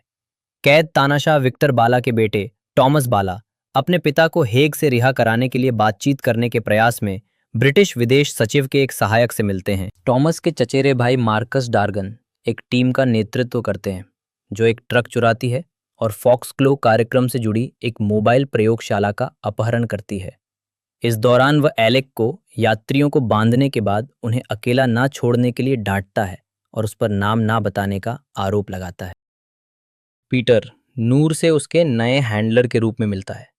कैद तानाशाह विक्टर बाला के बेटे टॉमस बाला अपने पिता को हेग से रिहा कराने के लिए बातचीत करने के प्रयास में ब्रिटिश विदेश सचिव के एक सहायक से मिलते हैं। टॉमस के चचेरे भाई मार्कस डार्गन एक टीम का नेतृत्व करते हैं जो एक ट्रक चुराती है और फॉक्स ग्लो कार्यक्रम से जुड़ी एक मोबाइल प्रयोगशाला का अपहरण करती है। इस दौरान वह एलेक को यात्रियों को बांधने के बाद उन्हें अकेला ना छोड़ने के लिए डांटता है और उस पर नाम ना बताने का आरोप लगाता है। पीटर नूर से उसके नए हैंडलर के रूप में मिलता है।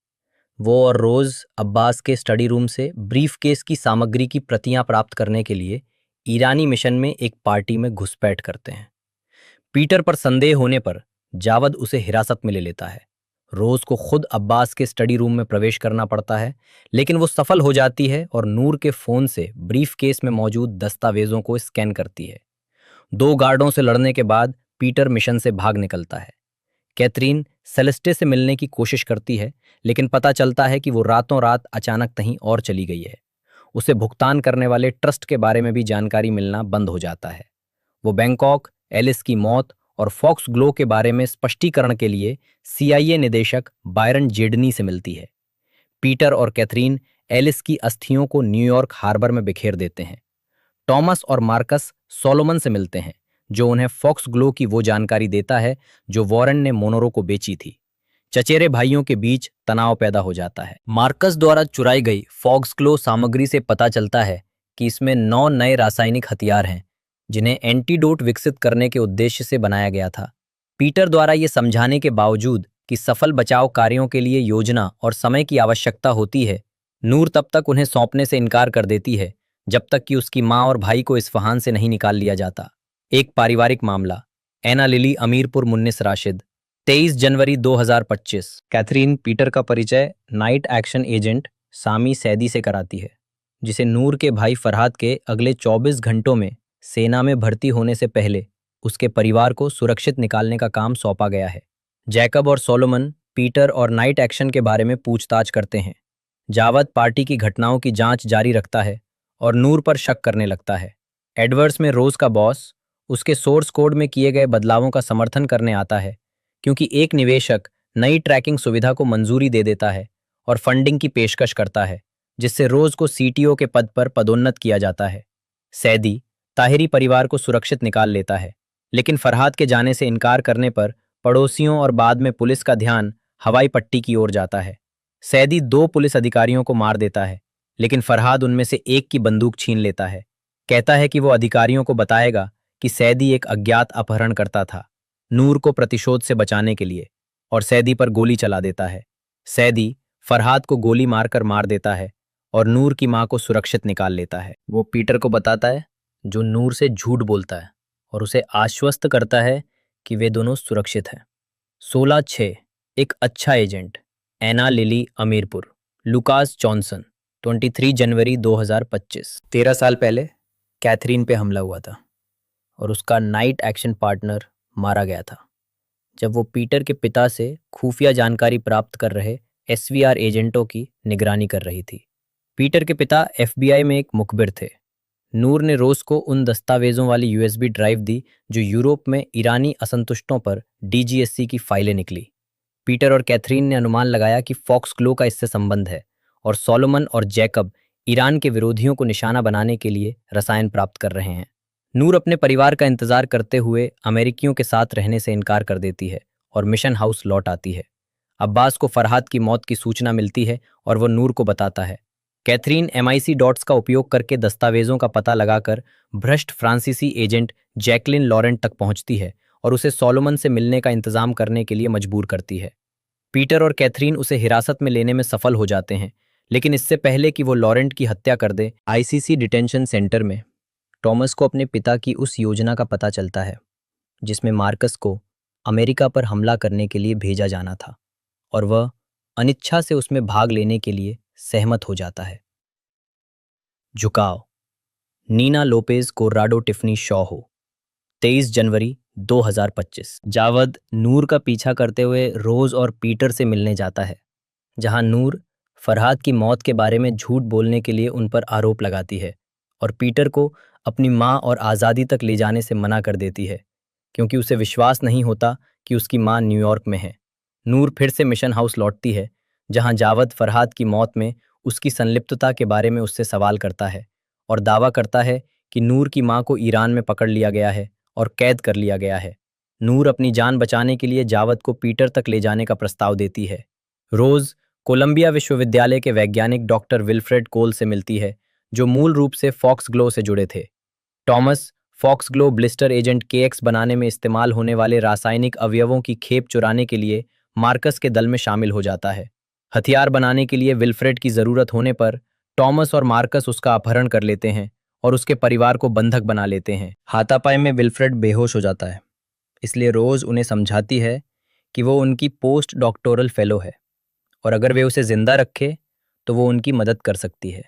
वो और रोज अब्बास के स्टडी रूम से ब्रीफकेस की सामग्री की प्रतियां प्राप्त करने के लिए ईरानी मिशन में एक पार्टी में घुसपैठ करते हैं। पीटर पर संदेह होने पर जावद उसे हिरासत में ले लेता है। रोज को खुद अब्बास के स्टडी रूम में प्रवेश करना पड़ता है, लेकिन वो सफल हो जाती है और नूर के फोन से ब्रीफकेस में मौजूद दस्तावेजों को स्कैन करती है। 2 गार्डों से लड़ने के बाद पीटर मिशन से भाग निकलता है। कैथरीन सेलेस्टे से मिलने की कोशिश करती है, लेकिन पता चलता है कि वो रातों रात अचानक कहीं और चली गई है। उसे भुगतान करने वाले ट्रस्ट के बारे में भी जानकारी मिलना बंद हो जाता है। वो बैंकॉक, एलिस की मौत और फॉक्स ग्लो के बारे में स्पष्टीकरण के लिए CIA निदेशक बायरन जेडनी से मिलती है। पीटर और कैथरीन एलिस की अस्थियों को न्यूयॉर्क हार्बर में बिखेर देते हैं। टॉमस और मार्कस सोलोमन से मिलते हैं जो उन्हें फॉक्स ग्लो की वो जानकारी देता है जो वॉरेन ने मोनोरो को बेची थी। चचेरे भाइयों के बीच तनाव पैदा हो जाता है। मार्कस द्वारा चुराई गई फॉक्स ग्लो सामग्री से पता चलता है कि इसमें 9 नए रासायनिक हथियार हैं जिन्हें एंटीडोट विकसित करने के उद्देश्य से बनाया गया था। पीटर द्वारा ये समझाने के बावजूद कि सफल बचाव कार्यों के लिए योजना और समय की आवश्यकता होती है, नूर तब तक उन्हें सौंपने से इनकार कर देती है जब तक कि उसकी माँ और भाई को इस्फहान से नहीं निकाल लिया जाता। एक पारिवारिक मामला एना लिली अमीरपुर मुन्निस राशिद 23 जनवरी 2025। कैथरीन पीटर का परिचय नाइट एक्शन एजेंट सामी सैदी से कराती है जिसे नूर के भाई फरहाद के अगले 24 घंटों में सेना में भर्ती होने से पहले उसके परिवार को सुरक्षित निकालने का काम सौंपा गया है। जैकब और सोलोमन पीटर और नाइट एक्शन के बारे में पूछताछ करते हैं। जावद पार्टी की घटनाओं की जांच जारी रखता है और नूर पर शक करने लगता है। एडवर्ड्स में रोज का बॉस उसके सोर्स कोड में किए गए बदलावों का समर्थन करने आता है क्योंकि एक निवेशक नई ट्रैकिंग सुविधा को मंजूरी दे देता है और फंडिंग की पेशकश करता है जिससे रोज को CTO के पद पर पदोन्नत किया जाता है। सैदी ताहिरी परिवार को सुरक्षित निकाल लेता है, लेकिन फरहाद के जाने से इनकार करने पर पड़ोसियों और बाद में पुलिस का ध्यान हवाई पट्टी की ओर जाता है। सैदी 2 पुलिस अधिकारियों को मार देता है, लेकिन फरहाद उनमें से एक की बंदूक छीन लेता है। कहता है कि वो अधिकारियों को बताएगा कि सैदी एक अज्ञात अपहरणकर्ता था, नूर को प्रतिशोध से बचाने के लिए, और सैदी पर गोली चला देता है। सैदी फरहाद को गोली मारकर मार देता है और नूर की मां को सुरक्षित निकाल लेता है। वो पीटर को बताता है जो नूर से झूठ बोलता है और उसे आश्वस्त करता है कि वे दोनों सुरक्षित हैं। 16/6 एक अच्छा एजेंट एना लिली अमीरपुर लुकास जॉनसन 23 जनवरी 2025। 13 साल पहले कैथरीन पे हमला हुआ था और उसका नाइट एक्शन पार्टनर मारा गया था जब वो पीटर के पिता से खुफिया जानकारी प्राप्त कर रहे SVR एजेंटों की निगरानी कर रही थी। पीटर के पिता FBI में एक मुखबिर थे। नूर ने रोज को उन दस्तावेजों वाली यूएसबी ड्राइव दी जो यूरोप में ईरानी असंतुष्टों पर डीजीएससी की फाइलें निकली। पीटर और कैथरीन ने अनुमान लगाया कि फॉक्स ग्लो का इससे संबंध है और सोलोमन और जैकब ईरान के विरोधियों को निशाना बनाने के लिए रसायन प्राप्त कर रहे हैं। नूर अपने परिवार का इंतजार करते हुए अमेरिकियों के साथ रहने से इनकार कर देती है और मिशन हाउस लौट आती है। अब्बास को फरहाद की मौत की सूचना मिलती है और वो नूर को बताता है। कैथरीन MI6 डॉट्स का उपयोग करके दस्तावेजों का पता लगाकर भ्रष्ट फ्रांसीसी एजेंट जैकलिन लॉरेंट तक पहुंचती है और उसे सोलोमन से मिलने का इंतजाम करने के लिए मजबूर करती है। पीटर और कैथरीन उसे हिरासत में लेने में सफल हो जाते हैं, लेकिन इससे पहले कि वो लॉरेंट की हत्या कर दे, ICC डिटेंशन सेंटर में टॉमस को अपने पिता की उस योजना का पता चलता है जिसमें मार्कस को अमेरिका पर हमला करने के लिए भेजा जाना था और वह अनिच्छा से उसमें भाग लेने के लिए सहमत हो जाता है। झुकाव। नीना लोपेज कोर्राडो टिफनी शॉ हो। 23 जनवरी 2025। जावद नूर का पीछा करते हुए रोज और पीटर से मिलने जाता है, जहां नूर फरहाद की मौत के बारे में झूठ बोलने के लिए उन पर आरोप लगाती है और पीटर को अपनी मां और आज़ादी तक ले जाने से मना कर देती है क्योंकि उसे विश्वास नहीं होता कि उसकी मां न्यूयॉर्क में है। नूर फिर से मिशन हाउस लौटती है, जहां जावद फरहाद की मौत में उसकी संलिप्तता के बारे में उससे सवाल करता है और दावा करता है कि नूर की मां को ईरान में पकड़ लिया गया है और कैद कर लिया गया है। नूर अपनी जान बचाने के लिए जावद को पीटर तक ले जाने का प्रस्ताव देती है। रोज कोलंबिया विश्वविद्यालय के वैज्ञानिक डॉक्टर विल्फ्रेड कोल से मिलती है, जो मूल रूप से फॉक्स ग्लो से जुड़े थे। Thomas Fox glow blister agent KX बनाने में इस्तेमाल होने वाले रासायनिक अवयवों की खेप चुराने के लिए मार्कस के दल में शामिल हो जाता है। हथियार बनाने के लिए विल्फ्रेड की जरूरत होने पर टॉमस और मार्कस उसका अपहरण कर लेते हैं और उसके परिवार को बंधक बना लेते हैं। हाथापाई में विल्फ्रेड बेहोश हो जाता है, इसलिए रोज उन्हें समझाती है कि वो उनकी पोस्ट डॉक्टोरल फेलो है और अगर वे उसे जिंदा रखे तो वो उनकी मदद कर सकती है।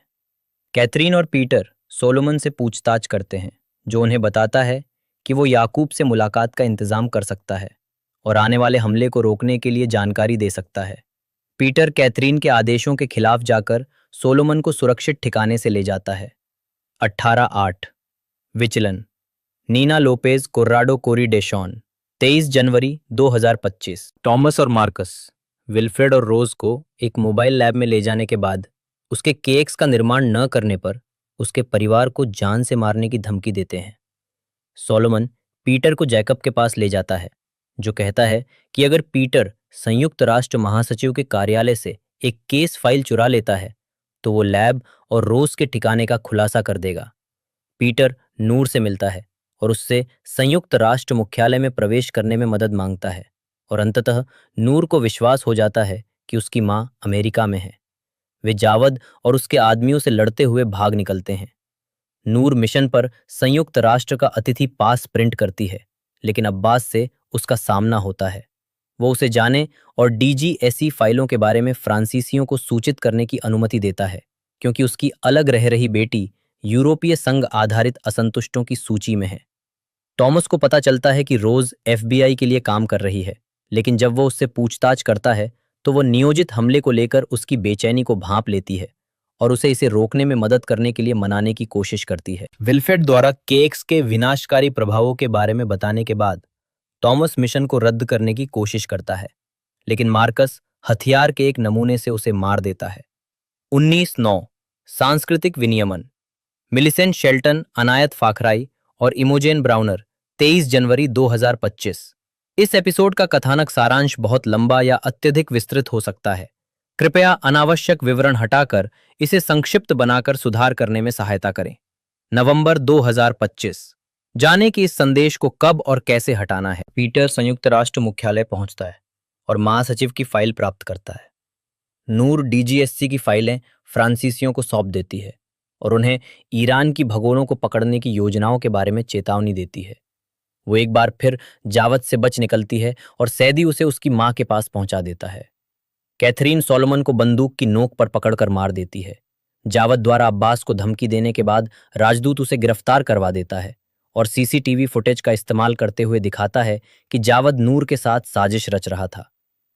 कैथरीन और पीटर सोलोमन से पूछताछ करते हैं, जो उन्हें बताता है कि वो याकूब से मुलाकात का इंतजाम कर सकता है और आने वाले हमले को रोकने के लिए जानकारी दे सकता है। पीटर कैथरीन के आदेशों के खिलाफ जाकर सोलोमन को सुरक्षित ठिकाने से ले जाता है। 18/8 विचलन। नीना लोपेज कोर्राडो कोरी डेशॉन। 23 जनवरी 2025। टॉमस और मार्कस विल्फ्रेड और रोज को एक मोबाइल लैब में ले जाने के बाद उसके KX का निर्माण न करने पर उसके परिवार को जान से मारने की धमकी देते हैं। सोलोमन पीटर को जैकब के पास ले जाता है, जो कहता है कि अगर पीटर संयुक्त राष्ट्र महासचिव के कार्यालय से एक केस फाइल चुरा लेता है तो वो लैब और रोज के ठिकाने का खुलासा कर देगा। पीटर नूर से मिलता है और उससे संयुक्त राष्ट्र मुख्यालय में प्रवेश करने में मदद मांगता है और अंततः नूर को विश्वास हो जाता है कि उसकी मां अमेरिका में है। वे जावद और उसके आदमियों से लड़ते हुए भाग निकलते हैं। नूर मिशन पर संयुक्त राष्ट्र का अतिथि पास प्रिंट करती है, लेकिन अब्बास से उसका सामना होता है। वो उसे जाने और DGSE फाइलों के बारे में फ्रांसीसियों को सूचित करने की अनुमति देता है, क्योंकि उसकी अलग रह रही बेटी यूरोपीय संघ आधारित असंतुष्टों की सूची में है। टॉमस को पता चलता है कि रोज FBI के लिए काम कर रही है, लेकिन जब वो उससे पूछताछ करता है तो वो नियोजित हमले को लेकर उसकी बेचैनी को भांप लेती है और उसे इसे रोकने में मदद करने के लिए मनाने की कोशिश करती है। विल्फ्रेड द्वारा KX के विनाशकारी प्रभावों के बारे में बताने के बाद टॉमस मिशन को रद्द करने की कोशिश करता है, लेकिन मार्कस हथियार के एक नमूने से उसे मार देता है। 19/9 सांस्कृतिक विनियमन। मिलिसेंट शेल्टन, अनायत फाखराई और इमोजेन ब्राउनर। 23 जनवरी 2025। इस एपिसोड का कथानक सारांश बहुत लंबा या अत्यधिक विस्तृत हो सकता है। कृपया अनावश्यक विवरण हटाकर इसे संक्षिप्त बनाकर सुधार करने में सहायता करें। नवंबर 2025। जाने कि इस संदेश को कब और कैसे हटाना है। पीटर संयुक्त राष्ट्र मुख्यालय पहुंचता है और महासचिव की फाइल प्राप्त करता है। नूर DGSC की फाइलें फ्रांसीसियों को सौंप देती है और उन्हें ईरान की भगोड़ों को पकड़ने की योजनाओं के बारे में चेतावनी देती है। वो एक बार फिर जावद से बच निकलती है और सैदी उसे उसकी मां के पास पहुंचा देता है। कैथरीन सोलोमन को बंदूक की नोक पर पकड़कर मार देती है। जावद द्वारा अब्बास को धमकी देने के बाद राजदूत उसे गिरफ्तार करवा देता है और CCTV फुटेज का इस्तेमाल करते हुए दिखाता है कि जावद नूर के साथ साजिश रच रहा था।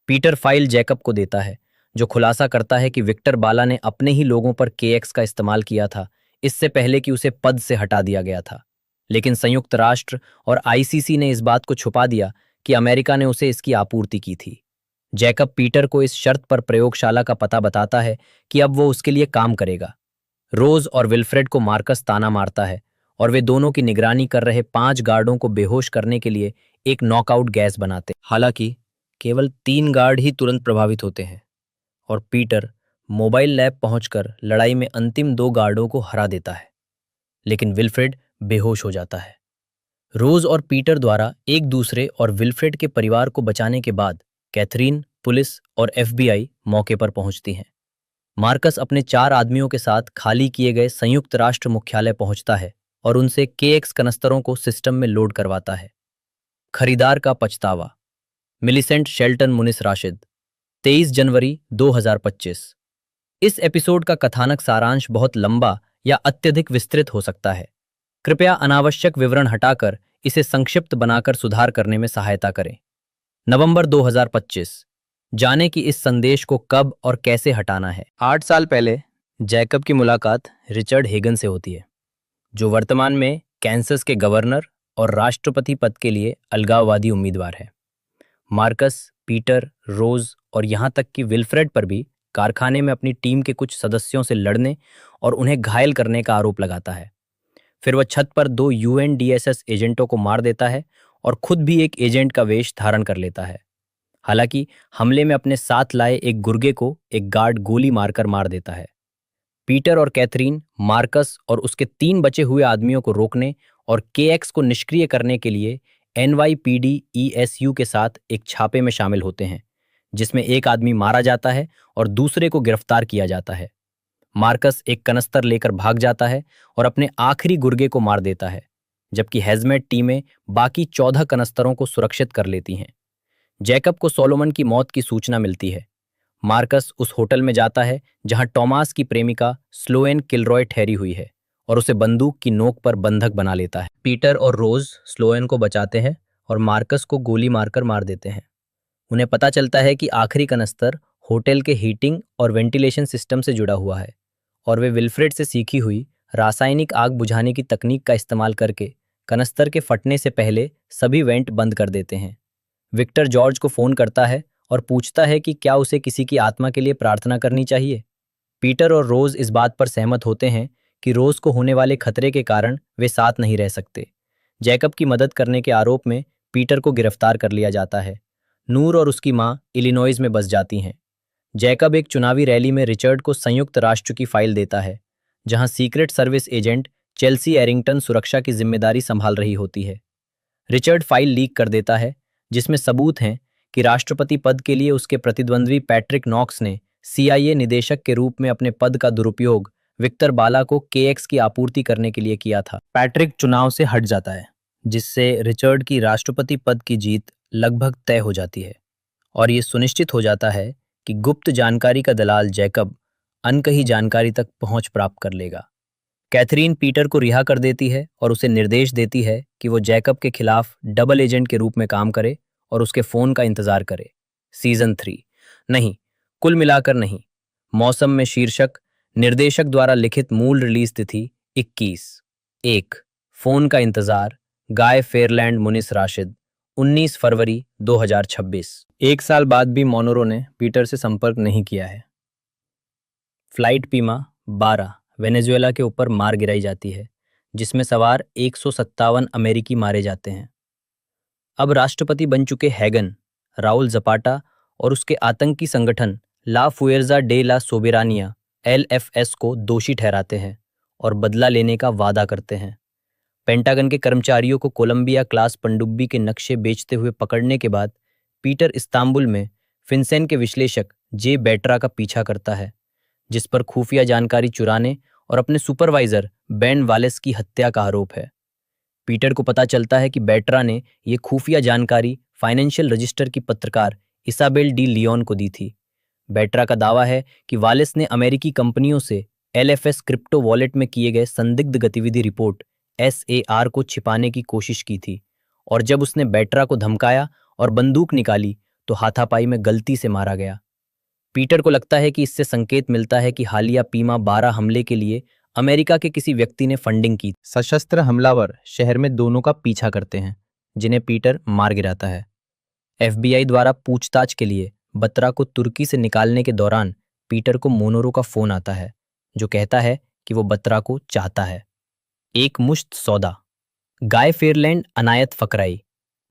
पीटर फाइल जैकब को देता है, जो खुलासा करता है कि विक्टर बाला ने अपने ही लोगों पर KX का इस्तेमाल किया था इससे पहले कि उसे पद से हटा दिया गया था। लेकिन संयुक्त राष्ट्र और आईसीसी ने इस बात को छुपा दिया कि अमेरिका ने उसे इसकी आपूर्ति की थी। जैकब पीटर को इस शर्त पर प्रयोगशाला का पता बताता है कि अब वो उसके लिए काम करेगा। रोज और विल्फ्रेड को मार्कस ताना मारता है और वे दोनों की निगरानी कर रहे 5 गार्डों को बेहोश करने के लिए एक नॉकआउट गैस बनाते हैं। हालांकि केवल 3 गार्ड ही तुरंत प्रभावित होते हैं और पीटर मोबाइल लैब पहुंचकर लड़ाई में अंतिम 2 गार्डों को हरा देता है, लेकिन विल्फ्रेड बेहोश हो जाता है। रोज और पीटर द्वारा एक दूसरे और विल्फ्रेड के परिवार को बचाने के बाद कैथरीन, पुलिस और एफबीआई मौके पर पहुंचती हैं। मार्कस अपने 4 आदमियों के साथ खाली किए गए संयुक्त राष्ट्र मुख्यालय पहुंचता है और उनसे केएक्स कनस्तरों को सिस्टम में लोड करवाता है। खरीदार का पछतावा। मिलिसेंट शेल्टन मुनिस राशिद, 23 जनवरी 2025। इस एपिसोड का कथानक सारांश बहुत लंबा या अत्यधिक विस्तृत हो सकता है। कृपया अनावश्यक विवरण हटाकर इसे संक्षिप्त बनाकर सुधार करने में सहायता करें। नवंबर 2025। जाने कि इस संदेश को कब और कैसे हटाना है। 8 साल पहले जैकब की मुलाकात रिचर्ड हेगन से होती है, जो वर्तमान में कैंसस के गवर्नर और राष्ट्रपति पद के लिए अलगाववादी उम्मीदवार है। मार्कस, पीटर, रोज और यहां तक कि विल्फ्रेड पर भी कारखाने में अपनी टीम के कुछ सदस्यों से लड़ने और उन्हें घायल करने का आरोप लगाता है। फिर वह छत पर 2 यूएनडीएसएस एजेंटों को मार देता है और खुद भी एक एजेंट का वेश धारण कर लेता है। हालांकि हमले में अपने साथ लाए एक गुर्गे को एक गार्ड गोली मारकर मार देता है। पीटर और कैथरीन मार्कस और उसके 3 बचे हुए आदमियों को रोकने और केएक्स को निष्क्रिय करने के लिए एनवाईपीडी ईएसयू के साथ एक छापे में शामिल होते हैं, जिसमें एक आदमी मारा जाता है और दूसरे को गिरफ्तार किया जाता है। मार्कस एक कनस्तर लेकर भाग जाता है और अपने आखिरी गुर्गे को मार देता है, जबकि हैजमेट टीमें बाकी 14 कनस्तरों को सुरक्षित कर लेती हैं। जैकब को सोलोमन की मौत की सूचना मिलती है। मार्कस उस होटल में जाता है जहां टॉमास की प्रेमिका स्लोएन किलरॉय ठहरी हुई है और उसे बंदूक की नोक पर बंधक बना लेता है। पीटर और रोज स्लोएन को बचाते हैं और मार्कस को गोली मारकर मार देते हैं। उन्हें पता चलता है कि आखिरी कनस्तर होटल के हीटिंग और वेंटिलेशन सिस्टम से जुड़ा हुआ है और वे विल्फ्रेड से सीखी हुई रासायनिक आग बुझाने की तकनीक का इस्तेमाल करके कनस्तर के फटने से पहले सभी वेंट बंद कर देते हैं। विक्टर जॉर्ज को फोन करता है और पूछता है कि क्या उसे किसी की आत्मा के लिए प्रार्थना करनी चाहिए। पीटर और रोज इस बात पर सहमत होते हैं कि रोज को होने वाले खतरे के कारण वे साथ नहीं रह सकते। जैकब की मदद करने के आरोप में पीटर को गिरफ्तार कर लिया जाता है। नूर और उसकी मां इलिनॉइस में बस जाती हैं। जैकब एक चुनावी रैली में रिचर्ड को संयुक्त राष्ट्र की फाइल देता है, जहां secret service agent Chelsea Arrington सुरक्षा की जिम्मेदारी संभाल रही होती है। रिचर्ड फाइल लीक कर देता है, जिसमें सबूत हैं कि राष्ट्रपति पद के लिए उसके प्रतिद्वंद्वी पैट्रिक नॉक्स ने सीआईए निदेशक के रूप में अपने पद का दुरुपयोग विक्टर बाला को केएक्स की आपूर्ति करने के लिए किया था। पैट्रिक चुनाव से हट जाता है, जिससे रिचर्ड की राष्ट्रपति पद की जीत लगभग तय हो जाती है और ये सुनिश्चित हो जाता है कि गुप्त जानकारी का दलाल जैकब अनकही जानकारी तक पहुंच प्राप्त कर लेगा। कैथरीन पीटर को रिहा कर देती है और उसे निर्देश देती है कि वो जैकब के खिलाफ डबल एजेंट के रूप में काम करे और उसके फोन का इंतजार करे। सीजन 3 नहीं, कुल मिलाकर नहीं। मौसम में शीर्षक निर्देशक द्वारा लिखित मूल रिलीज तिथि 21/1। फोन का इंतजार गाय फेयरलैंड मुनिस राशिद 19 फरवरी 2026। 1 साल बाद भी मोनोरो ने पीटर से संपर्क नहीं किया है। फ्लाइट पीमा 12 वेनेजुएला के ऊपर मार गिराई जाती है, जिसमें सवार 157 अमेरिकी मारे जाते हैं। अब राष्ट्रपति बन चुके हैगन, राउल जपाटा और उसके आतंकी संगठन ला फुएर्जा डे ला सोबेरानिया एलएफएस को दोषी ठहराते हैं और बदला लेने का वादा करते हैं। पेंटागन के कर्मचारियों को कोलंबिया क्लास पनडुब्बी के नक्शे बेचते हुए पकड़ने के बाद पीटर इस्तांबुल में फिनसेन के विश्लेषक जे बेट्रा का पीछा करता है, जिस पर खुफिया जानकारी चुराने और अपने सुपरवाइजर बेन वालेस की हत्या का आरोप है। पीटर को पता चलता है कि बेट्रा ने ये खुफिया जानकारी फाइनेंशियल रजिस्टर की पत्रकार इसाबेल डी लियोन को दी थी। बेट्रा का दावा है कि वालेस ने अमेरिकी कंपनियों से एलएफएस क्रिप्टो वॉलेट में किए गए संदिग्ध गतिविधि रिपोर्ट एसएआर को छिपाने की कोशिश की थी और जब उसने बेट्रा को धमकाया और बंदूक निकाली तो हाथापाई में गलती से मारा गया। पीटर को लगता है कि इससे संकेत मिलता है कि हालिया पीमा 12 हमले के लिए अमेरिका के किसी व्यक्ति ने फंडिंग की। सशस्त्र हमलावर शहर में दोनों का पीछा करते हैं, जिन्हें पीटर मार गिराता है। एफबीआई द्वारा पूछताछ के लिए बत्रा को तुर्की से निकालने के दौरान पीटर को मोनोरो का फोन आता है, जो कहता है कि वो बत्रा को चाहता है। एक मुश्त सौदा। गाय फेयरलैंड अनायत फकराई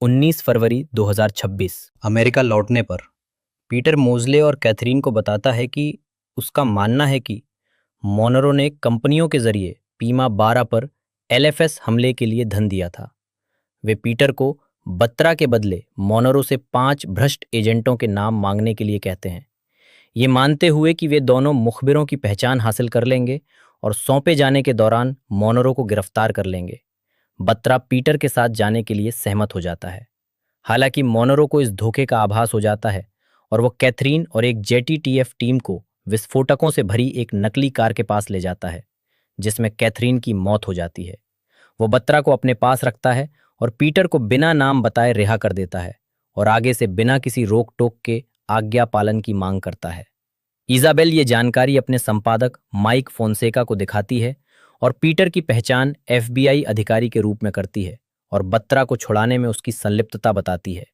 19 फरवरी 2026। अमेरिका लौटने पर पीटर मोज़ले और कैथरीन को बताता है कि उसका मानना है कि मोनरो ने कंपनियों के जरिए पीमा 12 पर एलएफएस हमले के लिए धन दिया था। वे पीटर को बत्रा के बदले मोनरो से 5 भ्रष्ट एजेंटों के नाम मांगने के लिए कहते हैं, ये मानते हुए कि वे दोनों मुखबिरों की पहचान हासिल कर लेंगे और सौंपे जाने के दौरान मोनरो को गिरफ्तार कर लेंगे। बत्रा पीटर के साथ जाने के लिए सहमत हो जाता है। हालांकि मोनरो को इस धोखे का आभास हो जाता है और वो कैथरीन और एक जेटीटीएफ टीम को विस्फोटकों से भरी एक नकली कार के पास ले जाता है, जिसमें कैथरीन की मौत हो जाती है। वो बत्रा को अपने पास रखता है और पीटर को बिना नाम बताए रिहा कर देता है और आगे से बिना किसी रोक टोक के आज्ञा पालन की मांग करता है। इजाबेल ये जानकारी अपने संपादक माइक फोंसेका को दिखाती है और पीटर की पहचान एफबीआई अधिकारी के रूप में करती है और बत्रा को छुड़ाने में उसकी संलिप्तता बताती है।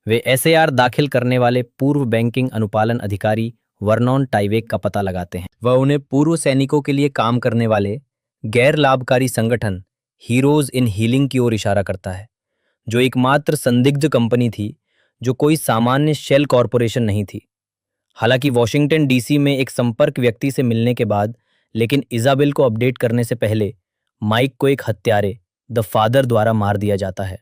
वे एसएआर दाखिल करने वाले पूर्व बैंकिंग अनुपालन अधिकारी वर्नॉन टाइवेक का पता लगाते हैं। वह उन्हें पूर्व सैनिकों के लिए काम करने वाले गैर लाभकारी संगठन हीरोज इन हीलिंग की ओर इशारा करता है, जो एकमात्र संदिग्ध कंपनी थी जो कोई सामान्य शेल कॉरपोरेशन नहीं थी। हालांकि वॉशिंगटन डीसी में एक संपर्क व्यक्ति से मिलने के बाद, लेकिन इजाबेल को अपडेट करने से पहले माइक को एक हत्यारे द फादर द्वारा मार दिया जाता है।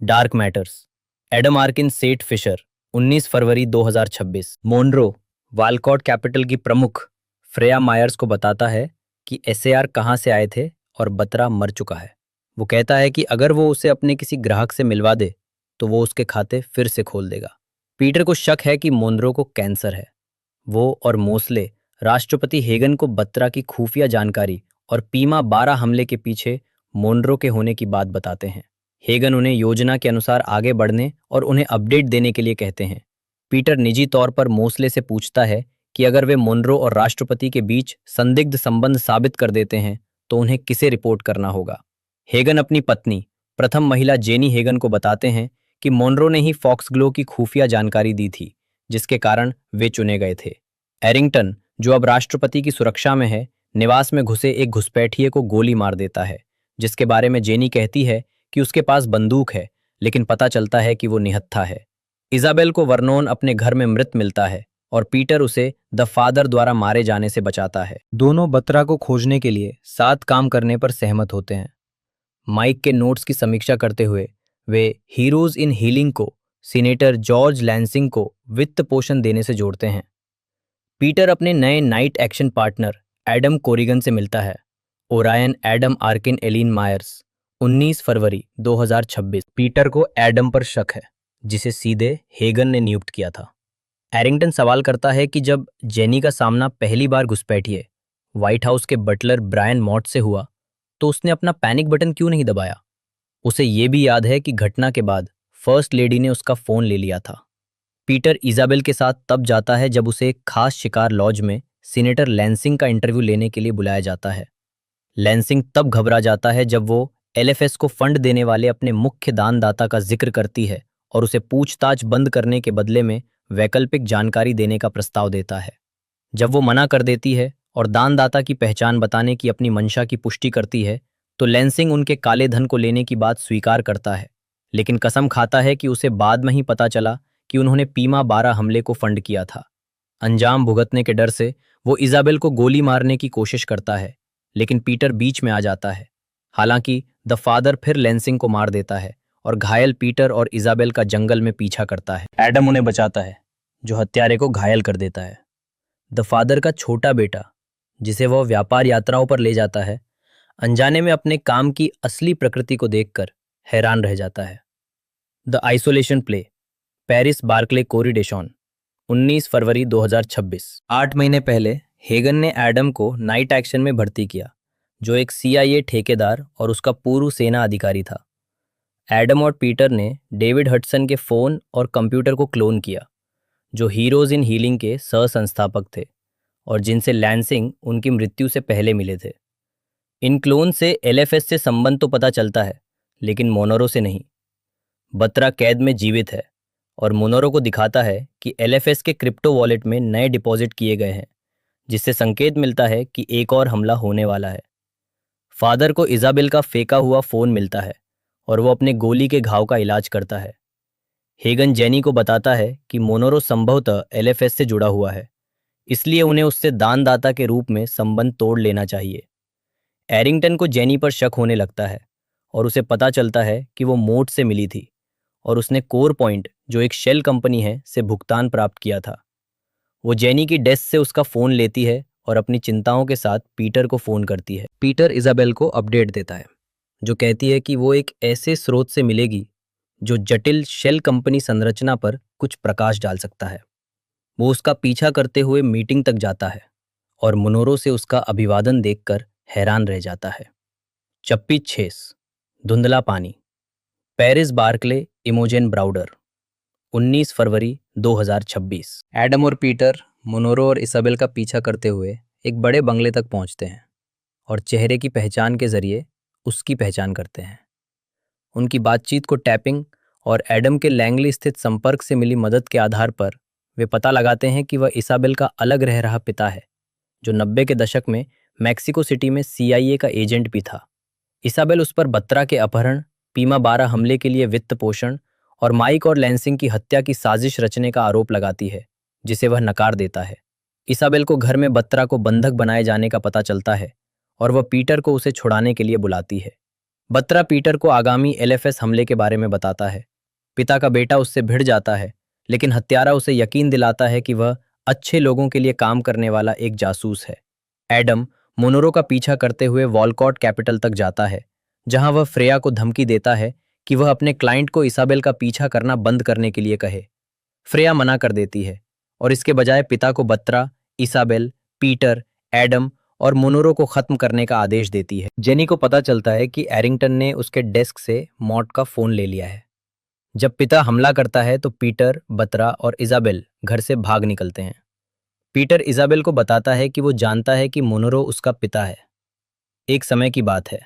Dark Matters. Adam Arkin Seth Fisher 19 फरवरी 2026। मोनरो वालकॉट कैपिटल की प्रमुख फ्रेया मायर्स को बताता है कि एसएआर कहां से आए थे और बत्रा मर चुका है। वो कहता है कि अगर वो उसे अपने किसी ग्राहक से मिलवा दे तो वो उसके खाते फिर से खोल देगा। पीटर को शक है कि मोनरो को कैंसर है। वो और मोस्ले राष्ट्रपति हेगन को बत्रा की खुफिया जानकारी और पीमा 12 हमले के पीछे मोनरो के होने की बात बताते हैं। हेगन उन्हें योजना के अनुसार आगे बढ़ने और उन्हें अपडेट देने के लिए कहते हैं। पीटर निजी तौर पर मोस्ले से पूछता है कि अगर वे मोनरो और राष्ट्रपति के बीच संदिग्ध संबंध साबित कर देते हैं तो उन्हें किसे रिपोर्ट करना होगा। हेगन अपनी पत्नी प्रथम महिला जेनी हेगन को बताते हैं कि मोनरो ने ही फॉक्सग्लो की खुफिया जानकारी दी थी, जिसके कारण वे चुने गए थे। एरिंगटन, जो अब राष्ट्रपति की सुरक्षा में है, निवास में घुसे एक घुसपैठिए को गोली मार देता है, जिसके बारे में जेनी कहती है कि उसके पास बंदूक है, लेकिन पता चलता है कि वो निहत्था है। इजाबेल को वर्नोन अपने घर में मृत मिलता है और पीटर उसे द फादर द्वारा मारे जाने से बचाता है। दोनों बत्रा को खोजने के लिए साथ काम करने पर सहमत होते हैं। माइक के नोट्स की समीक्षा करते हुए वे हीरोज इन हीलिंग को सीनेटर जॉर्ज लैंसिंग को वित्त पोषण देने से जोड़ते हैं। पीटर अपने नए night action partner Adam Corrigan से मिलता है। ओरायन एडम आर्किन एलिन मायर्स 19 फरवरी 2026। पीटर को एडम पर शक है, जिसे सीधे हेगन ने नियुक्त किया था। एरिंगटन सवाल करता है कि जब जेनी का सामना पहली बार घुसपैठिए व्हाइट हाउस के बटलर ब्रायन मॉट से हुआ तो उसने अपना पैनिक बटन क्यों नहीं दबाया। उसे ये भी याद है कि घटना के बाद फर्स्ट लेडी ने उसका फोन ले लिया था। पीटर इजाबेल के साथ तब जाता है जब उसे एक खास शिकार लॉज में सीनेटर लैंसिंग का इंटरव्यू लेने के लिए बुलाया जाता है। लैंसिंग तब घबरा जाता है जब वो एलएफएस को फंड देने वाले अपने मुख्य दानदाता का जिक्र करती है और उसे पूछताछ बंद करने के बदले में वैकल्पिक जानकारी देने का प्रस्ताव देता है। जब वो मना कर देती है और दानदाता की पहचान बताने की अपनी मंशा की पुष्टि करती है तो लैंसिंग उनके काले धन को लेने की बात स्वीकार करता है, लेकिन कसम खाता है कि उसे बाद में ही पता चला कि उन्होंने पीमा 12 हमले को फंड किया था। अंजाम भुगतने के डर से वो इजाबेल को गोली मारने की कोशिश करता है, लेकिन पीटर बीच में आ जाता है। हालांकि द फादर फिर लैंसिंग को मार देता है और घायल पीटर और इजाबेल का जंगल में पीछा करता है। एडम उन्हें बचाता है, जो हत्यारे को घायल कर देता है। द फादर का छोटा बेटा, जिसे वह व्यापार यात्राओं पर ले जाता है, अनजाने में अपने काम की असली प्रकृति को देखकर हैरान रह जाता है। The Isolation Play, Paris Barclay Corey Deshawn 19 फरवरी 2026। 8 महीने पहले हेगन ने एडम को नाइट एक्शन में भर्ती किया, जो एक CIA ठेकेदार और उसका पूर्व सेना अधिकारी था। एडम और पीटर ने डेविड हडसन के फ़ोन और कंप्यूटर को क्लोन किया, जो हीरोज इन हीलिंग के सह संस्थापक थे और जिनसे लैंसिंग उनकी मृत्यु से पहले मिले थे। इन क्लोन से एलएफएस से संबंध तो पता चलता है, लेकिन मोनोरो से नहीं। बत्रा कैद में जीवित है और मोनोरो को दिखाता है कि एलएफएस के क्रिप्टो वॉलेट में नए डिपॉजिट किए गए हैं, जिससे संकेत मिलता है कि एक और हमला होने वाला है। फादर को इजाबेल का फेंका हुआ फोन मिलता है और वो अपने गोली के घाव का इलाज करता है। हेगन जेनी को बताता है कि मोनोरो संभवतः एलएफएस से जुड़ा हुआ है, इसलिए उन्हें उससे दानदाता के रूप में संबंध तोड़ लेना चाहिए। एरिंगटन को जेनी पर शक होने लगता है और उसे पता चलता है कि वो मोट से मिली थी और उसने कोर पॉइंट, जो एक शेल कंपनी है, से भुगतान प्राप्त किया था। वो जेनी की डेस्क से उसका फ़ोन लेती है और अपनी चिंताओं के साथ पीटर को फ़ोन करती है। पीटर इजाबेल को अपडेट देता है, जो कहती है कि वो एक ऐसे स्रोत से मिलेगी जो जटिल शेल कंपनी संरचना पर कुछ प्रकाश डाल सकता है। वो उसका पीछा करते हुए मीटिंग तक जाता है और मोनोरो से उसका अभिवादन देखकर हैरान रह जाता है। चप्पी 6 धुंधला पानी। पेरिस बार्कले इमोजेन ब्राउडर 19 फरवरी 2026। एडम और पीटर मोनोरो और इसाबेल का पीछा करते हुए एक बड़े बंगले तक पहुंचते हैं और चेहरे की पहचान के जरिए उसकी पहचान करते हैं। उनकी बातचीत को टैपिंग और एडम के लैंगली स्थित संपर्क से मिली मदद के आधार पर वे पता लगाते हैं कि वह इसाबेल का अलग रह रहा पिता है, जो 90 के दशक में मैक्सिको सिटी में CIA का एजेंट भी था। इसाबेल उस पर बत्रा के अपहरण, पीमा 12 हमले के लिए वित्त पोषण और माइक और लैंसिंग की हत्या की साजिश रचने का आरोप लगाती है, जिसे वह नकार देता है। इसाबेल को घर में बत्रा को बंधक बनाए जाने का पता चलता है और वह पीटर को उसे छुड़ाने के लिए बुलाती है। बत्रा पीटर को आगामी LFS हमले के बारे में बताता है। पिता का बेटा उससे भिड़ जाता है, लेकिन हत्यारा उसे यकीन दिलाता है कि वह अच्छे लोगों के लिए काम करने वाला एक जासूस है। एडम मोनोरो का पीछा करते हुए वॉलकॉट कैपिटल तक जाता है, जहां वह फ्रेया को धमकी देता है कि वह अपने क्लाइंट को इसाबेल का पीछा करना बंद करने के लिए कहे। फ्रेया मना कर देती है और इसके बजाय पिता को बत्रा, इसाबेल, पीटर, एडम और मोनोरो को खत्म करने का आदेश देती है। जेनी को पता चलता है कि एरिंगटन ने उसके डेस्क से मॉट का फोन ले लिया है। जब पिता हमला करता है तो पीटर, बत्रा और इसाबेल घर से भाग निकलते हैं। पीटर इसाबेल को बताता है कि वो जानता है कि मोनोरो उसका पिता है। एक समय की बात है।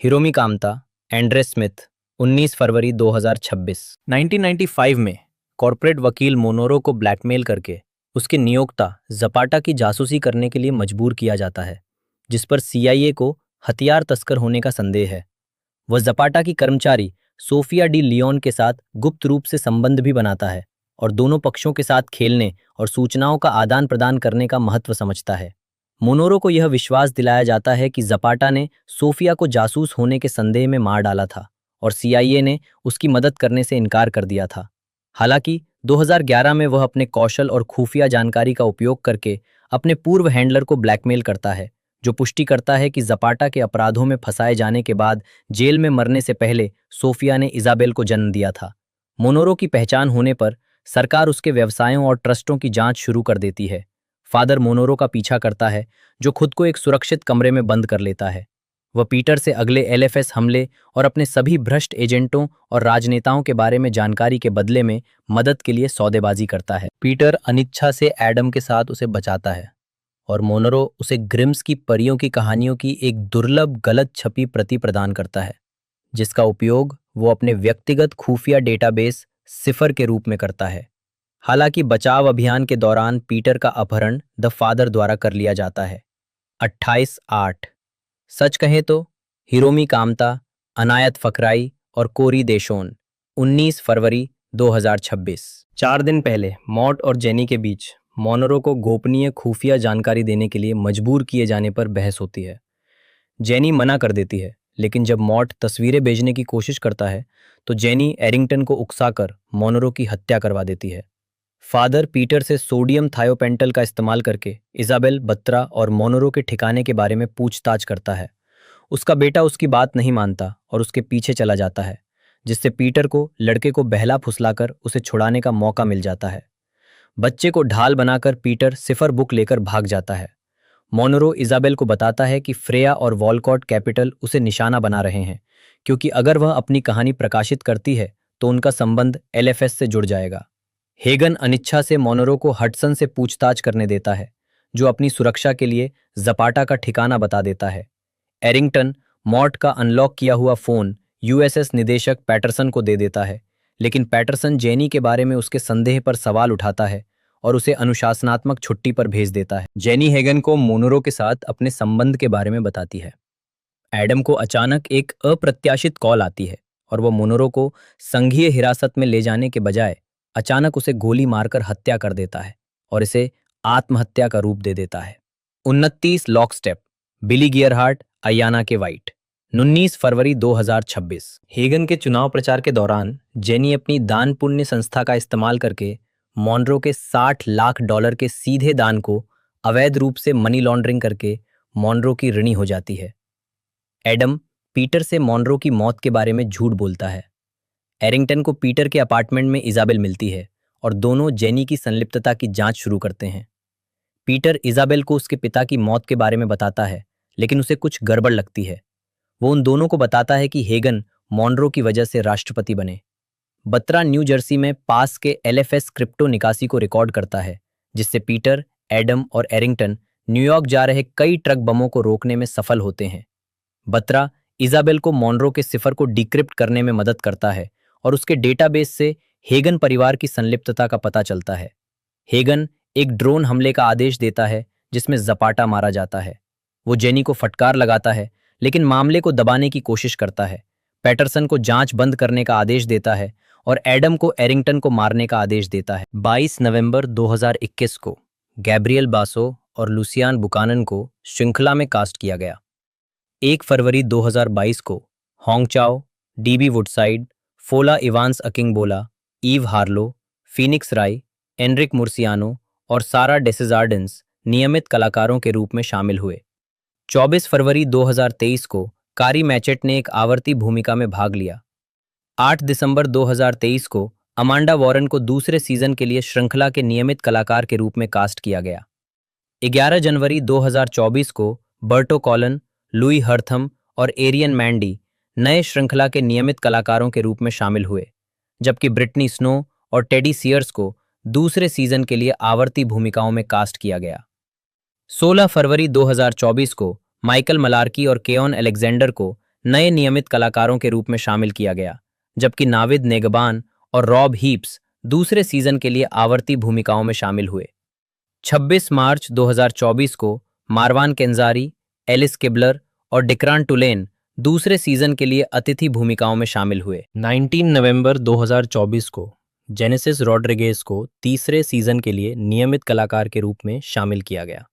हिरोमी कामता, एंड्रे स्मिथ, 19 फरवरी 2026। 1995 में कॉर्पोरेट वकील मोनोरो को ब्लैकमेल करके उसके नियोक्ता जपाटा की जासूसी करने के लिए मजबूर किया जाता है, जिस पर CIA को हथियार तस्कर होने का संदेह है। वह जपाटा की कर्मचारी सोफिया डी लियोन के साथ गुप्त रूप से संबंध भी बनाता है और दोनों पक्षों के साथ खेलने और सूचनाओं का आदान प्रदान करने का महत्व समझता है। मोनोरो को यह विश्वास दिलाया जाता है कि जपाटा ने सोफिया को जासूस होने के संदेह में मार डाला था और CIA ने उसकी मदद करने से इनकार कर दिया था। हालांकि 2011 में वह अपने कौशल और खुफिया जानकारी का उपयोग करके अपने पूर्व हैंडलर को ब्लैकमेल करता है, जो पुष्टि करता है कि जपाटा के अपराधों में फंसाए जाने के बाद जेल में मरने से पहले सोफिया ने इसाबेल को जन्म दिया था। मोनोरो की पहचान होने पर सरकार उसके व्यवसायों और ट्रस्टों की जांच शुरू कर देती है। फादर मोनोरो का पीछा करता है, जो खुद को एक सुरक्षित कमरे में बंद कर लेता है। वह पीटर से अगले LFS हमले और अपने सभी भ्रष्ट एजेंटों और राजनेताओं के बारे में जानकारी के बदले में मदद के लिए सौदेबाजी करता है। पीटर अनिच्छा से एडम के साथ उसे बचाता है और मोनोरो उसे ग्रिम्स की परियों की कहानियों की एक दुर्लभ गलत छपी प्रति प्रदान करता है, जिसका उपयोग वो अपने व्यक्तिगत खुफिया डेटाबेस सिफर के रूप में करता है। हालांकि बचाव अभियान के दौरान पीटर का अपहरण द फादर द्वारा कर लिया जाता है। 28/8। सच कहें तो हिरोमी कामता, अनायत फकराई और कोरी देशोन, 19 फरवरी 2026। 4 दिन पहले मॉट और जेनी के बीच मोनोरो को गोपनीय खुफिया जानकारी देने के लिए मजबूर किए जाने पर बहस होती है। जेनी मना कर देती है, लेकिन जब मॉट तस्वीरें भेजने की कोशिश करता है तो जेनी एरिंगटन को उकसाकर मोनोरो की हत्या करवा देती है। फादर पीटर से सोडियम थायोपेंटल का इस्तेमाल करके इसाबेल, बत्रा और मोनोरो के ठिकाने के बारे में पूछताछ करता है। उसका बेटा उसकी बात नहीं मानता और उसके पीछे चला जाता है, जिससे पीटर को लड़के को बहला फुसलाकर उसे छुड़ाने का मौका मिल जाता है। बच्चे को ढाल बनाकर पीटर सिफर बुक लेकर भाग जाता है। मोनोरो इसाबेल को बताता है कि फ्रेया और वॉलकॉट कैपिटल उसे निशाना बना रहे हैं, क्योंकि अगर वह अपनी कहानी प्रकाशित करती है तो उनका संबंध LFS से जुड़ जाएगा। हेगन अनिच्छा से मोनोरो को हडसन से पूछताछ करने देता है, जो अपनी सुरक्षा के लिए जपाटा का ठिकाना बता देता है। एरिंगटन मॉर्ट का अनलॉक किया हुआ फोन यूएसएस निदेशक पैटरसन को दे देता है, लेकिन पैटरसन जेनी के बारे में उसके संदेह पर सवाल उठाता है और उसे अनुशासनात्मक छुट्टी पर भेज देता है। जेनी हेगन को मोनरो के साथ अपने संबंध के बारे में बताती है। एडम को अचानक एक अप्रत्याशित कॉल आती है और वह मोनरो को संघीय हिरासत में ले जाने के बजाय अचानक उसे गोली मारकर हत्या कर देता है और इसे आत्महत्या का रूप दे देता है। 29 लॉकस्टेप, बिली गियरहार्ट, अयाना के वाइट। 19 फरवरी 2026। हेगन के चुनाव प्रचार के दौरान जेनी अपनी दान पुण्य संस्था का इस्तेमाल करके मॉनरो के $60 लाख के सीधे दान को अवैध रूप से मनी लॉन्ड्रिंग करके मॉनरो की ऋणी हो जाती है। एडम पीटर से मॉनरो की मौत के बारे में झूठ बोलता है। एरिंगटन को पीटर के अपार्टमेंट में इजाबेल मिलती है और दोनों जेनी की संलिप्तता की जांच शुरू करते हैं। पीटर इजाबेल को उसके पिता की मौत के बारे में बताता है, लेकिन उसे कुछ गड़बड़ लगती है। वो उन दोनों को बताता है कि हेगन मॉनरो की वजह से राष्ट्रपति बने। बत्रा न्यू जर्सी में पास के एलएफएस क्रिप्टो निकासी को रिकॉर्ड करता है, जिससे पीटर, एडम और एरिंगटन न्यूयॉर्क जा रहे कई ट्रक बमों को रोकने में सफल होते हैं। बत्रा इजाबेल को मॉनरो के सिफर को डिक्रिप्ट करने में मदद करता है और उसके डेटाबेस से हेगन परिवार की संलिप्तता का पता चलता है। हेगन एक ड्रोन हमले का आदेश देता है जिसमें जपाटा मारा जाता है। वो जेनी को फटकार लगाता है, लेकिन मामले को दबाने की कोशिश करता है। पैटरसन को जांच बंद करने का आदेश देता है और एडम को एरिंगटन को मारने का आदेश देता है। 22 नवंबर 2021 को गैब्रियल बासो और लुसियान बुकानन को श्रृंखला में कास्ट किया गया। 1 फरवरी 2022 को Hong Chao, DB Woodside, Fola Evans Akingbola, Eve Harlow, Phoenix Raei, Enrique Murciano और सारा डेसिजार्डेंस नियमित कलाकारों के रूप में शामिल हुए। 24 फरवरी 2023 को कारी मैचेट ने एक आवर्ती भूमिका में भाग लिया। 8 दिसंबर 2023 को अमांडा वॉरन को दूसरे सीजन के लिए श्रृंखला के नियमित कलाकार के रूप में कास्ट किया गया। 11 जनवरी 2024 को बर्टो कॉलन, लुई हर्थम और एरियन मैंडी नए श्रृंखला के नियमित कलाकारों के रूप में शामिल हुए, जबकि ब्रिटनी स्नो और टेडी सियर्स को दूसरे सीजन के लिए आवर्ती भूमिकाओं में कास्ट किया गया। 16 फरवरी 2024 को माइकल मलार्की और केओन अलेक्जेंडर को नए नियमित कलाकारों के रूप में शामिल किया गया, जबकि नाविद नेगबान और रॉब हीप्स दूसरे सीजन के लिए आवर्ती भूमिकाओं में शामिल हुए। 26 मार्च 2024 को मारवान केंजारी, एलिस किबलर और डिक्रान टुलेन दूसरे सीजन के लिए अतिथि भूमिकाओं में शामिल हुए। 19 नवंबर 2024 को जेनेसिस रॉड्रिगेज को तीसरे सीजन के लिए नियमित कलाकार के रूप में शामिल किया गया।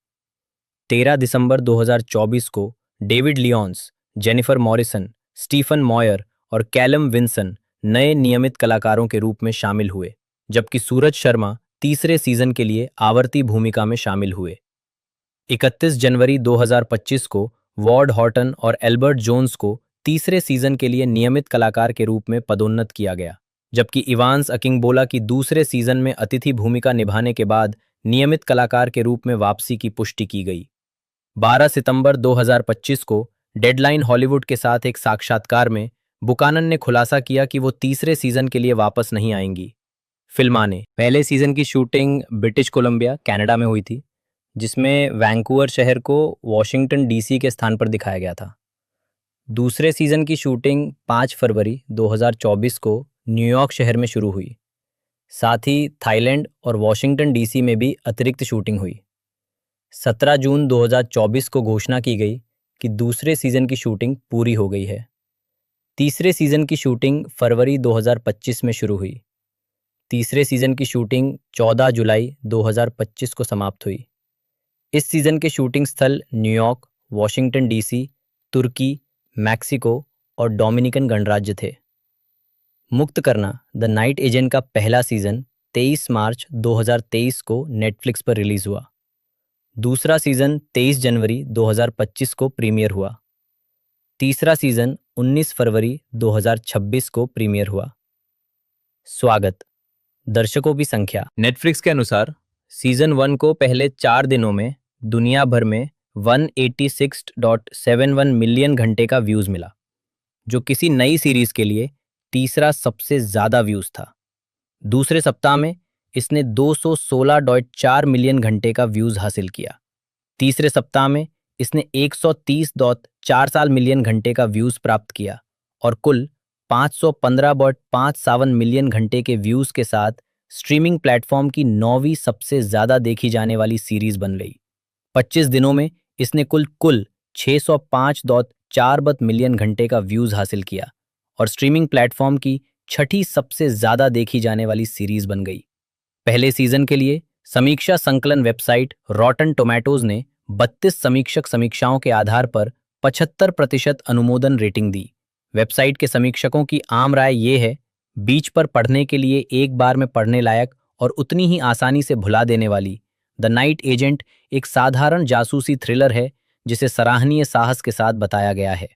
13 दिसंबर 2024 को David Lyons, Jennifer Morrison, Stephen Moyer और कैलम विंसन नए नियमित कलाकारों के रूप में शामिल हुए, जबकि सूरज शर्मा तीसरे सीजन के लिए आवर्ती भूमिका में शामिल हुए। 31 जनवरी 2025 को वॉर्ड हॉर्टन और एल्बर्ट जोन्स को तीसरे सीजन के लिए नियमित कलाकार के रूप में पदोन्नत किया गया, जबकि इवांस अकिंगबोला की दूसरे सीजन में अतिथि भूमिका निभाने के बाद नियमित कलाकार के रूप में वापसी की पुष्टि की गई। 12 सितंबर 2025 को डेडलाइन हॉलीवुड के साथ एक साक्षात्कार में बुकानन ने खुलासा किया कि वो तीसरे सीजन के लिए वापस नहीं आएंगी। फिल्माने पहले सीजन की शूटिंग ब्रिटिश कोलंबिया, कनाडा में हुई थी, जिसमें वैंकूवर शहर को वॉशिंगटन डीसी के स्थान पर दिखाया गया था। दूसरे सीजन की शूटिंग 5 फरवरी 2024 को न्यूयॉर्क शहर में शुरू हुई। साथ ही थाईलैंड और वॉशिंगटन डीसी में भी अतिरिक्त शूटिंग हुई। 17 जून 2024 को घोषणा की गई कि दूसरे सीजन की शूटिंग पूरी हो गई है। तीसरे सीजन की शूटिंग फरवरी 2025 में शुरू हुई। तीसरे सीजन की शूटिंग 14 जुलाई 2025 को समाप्त हुई। इस सीजन के शूटिंग स्थल न्यूयॉर्क, वॉशिंगटन डीसी, तुर्की, मैक्सिको और डोमिनिकन गणराज्य थे। मुक्त करना द नाइट एजेंट का पहला सीजन 23 मार्च 2023 को नेटफ्लिक्स पर रिलीज हुआ। दूसरा सीजन 23 जनवरी 2025 को प्रीमियर हुआ। तीसरा सीजन 19 फरवरी 2026 को प्रीमियर हुआ। स्वागत। दर्शकों की संख्या। नेटफ्लिक्स के अनुसार सीजन 1 को पहले 4 दिनों में दुनिया भर में 186.71 मिलियन घंटे का व्यूज मिला, जो किसी नई सीरीज के लिए तीसरा सबसे ज्यादा व्यूज था। दूसरे सप्ताह में इसने 216.4 मिलियन घंटे का व्यूज हासिल किया। तीसरे सप्ताह में इसने 130.4 मिलियन घंटे का व्यूज प्राप्त किया और कुल 515.57 मिलियन घंटे के व्यूज के साथ स्ट्रीमिंग प्लेटफॉर्म की 9वीं सबसे ज्यादा देखी जाने वाली सीरीज बन गई। 25 दिनों में इसने कुल 605.4 मिलियन घंटे का व्यूज हासिल किया और स्ट्रीमिंग प्लेटफॉर्म की छठी सबसे ज्यादा देखी जाने वाली सीरीज बन गई। पहले सीजन के लिए समीक्षा संकलन वेबसाइट रॉटन टोमेटोज ने 32 समीक्षक समीक्षाओं के आधार पर 75% अनुमोदन रेटिंग दी। वेबसाइट के समीक्षकों की आम राय ये है, बीच पर पढ़ने के लिए एक बार में पढ़ने लायक और उतनी ही आसानी से भुला देने वाली द नाइट एजेंट एक साधारण जासूसी थ्रिलर है जिसे सराहनीय साहस के साथ बताया गया है।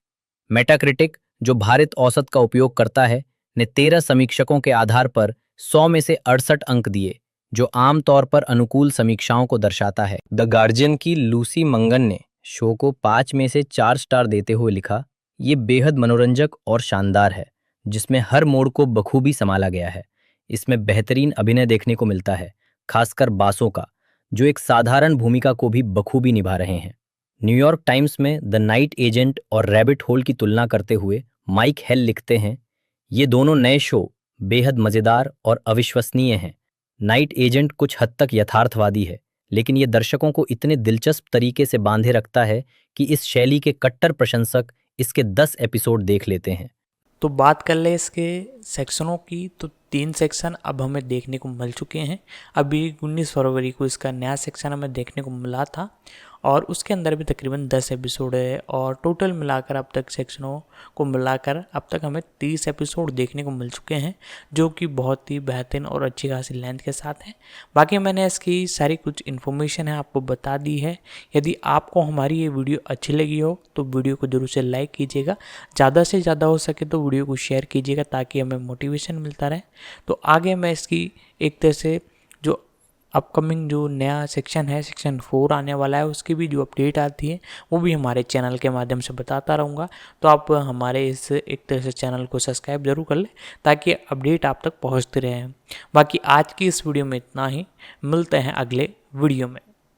मेटाक्रिटिक, जो भारित औसत का उपयोग करता है, ने 13 समीक्षकों के आधार पर 100 में से 68 अंक दिए, जो आमतौर पर अनुकूल समीक्षाओं को दर्शाता है। द गार्जियन की लूसी मंगन ने शो को 5 में से 4 स्टार देते हुए लिखा, ये बेहद मनोरंजक और शानदार है, जिसमें हर मोड़ को बखूबी संभाला गया है। इसमें बेहतरीन अभिनय देखने को मिलता है, खासकर बासों का, जो एक साधारण भूमिका को भी बखूबी निभा रहे हैं। न्यूयॉर्क टाइम्स में द नाइट एजेंट और रैबिट होल की तुलना करते हुए माइक हेल लिखते हैं, ये दोनों नए शो बेहद मजेदार और अविश्वसनीय हैं। नाइट एजेंट कुछ हद तक यथार्थवादी है, लेकिन ये दर्शकों को इतने दिलचस्प तरीके से बांधे रखता है कि इस शैली के कट्टर प्रशंसक इसके 10 एपिसोड देख लेते हैं। तो बात कर ले इसके सेक्शनों की, तो 3 सेक्शन अब हमें देखने को मिल चुके हैं। अभी 19 फरवरी को इसका नया सेक्शन हमें देखने को मिला था और उसके अंदर भी तकरीबन 10 एपिसोड है और टोटल मिलाकर अब तक सेक्शनों को मिलाकर अब तक हमें 30 एपिसोड देखने को मिल चुके हैं, जो कि बहुत ही बेहतरीन और अच्छी खासी लेंथ के साथ हैं। बाकी मैंने इसकी सारी कुछ इन्फॉर्मेशन है आपको बता दी है। यदि आपको हमारी ये वीडियो अच्छी लगी हो तो वीडियो को जरूर से लाइक कीजिएगा, ज़्यादा से ज़्यादा हो सके तो वीडियो को शेयर कीजिएगा ताकि हमें मोटिवेशन मिलता रहे। तो आगे मैं इसकी एक तरह से जो अपकमिंग जो नया सेक्शन है, सेक्शन 4 आने वाला है, उसकी भी जो अपडेट आती है वो भी हमारे चैनल के माध्यम से बताता रहूँगा। तो आप हमारे इस एक तरह से चैनल को सब्सक्राइब जरूर कर लें ताकि अपडेट आप तक पहुँचते रहे। बाकी आज की इस वीडियो में इतना ही, मिलते हैं अगले वीडियो में।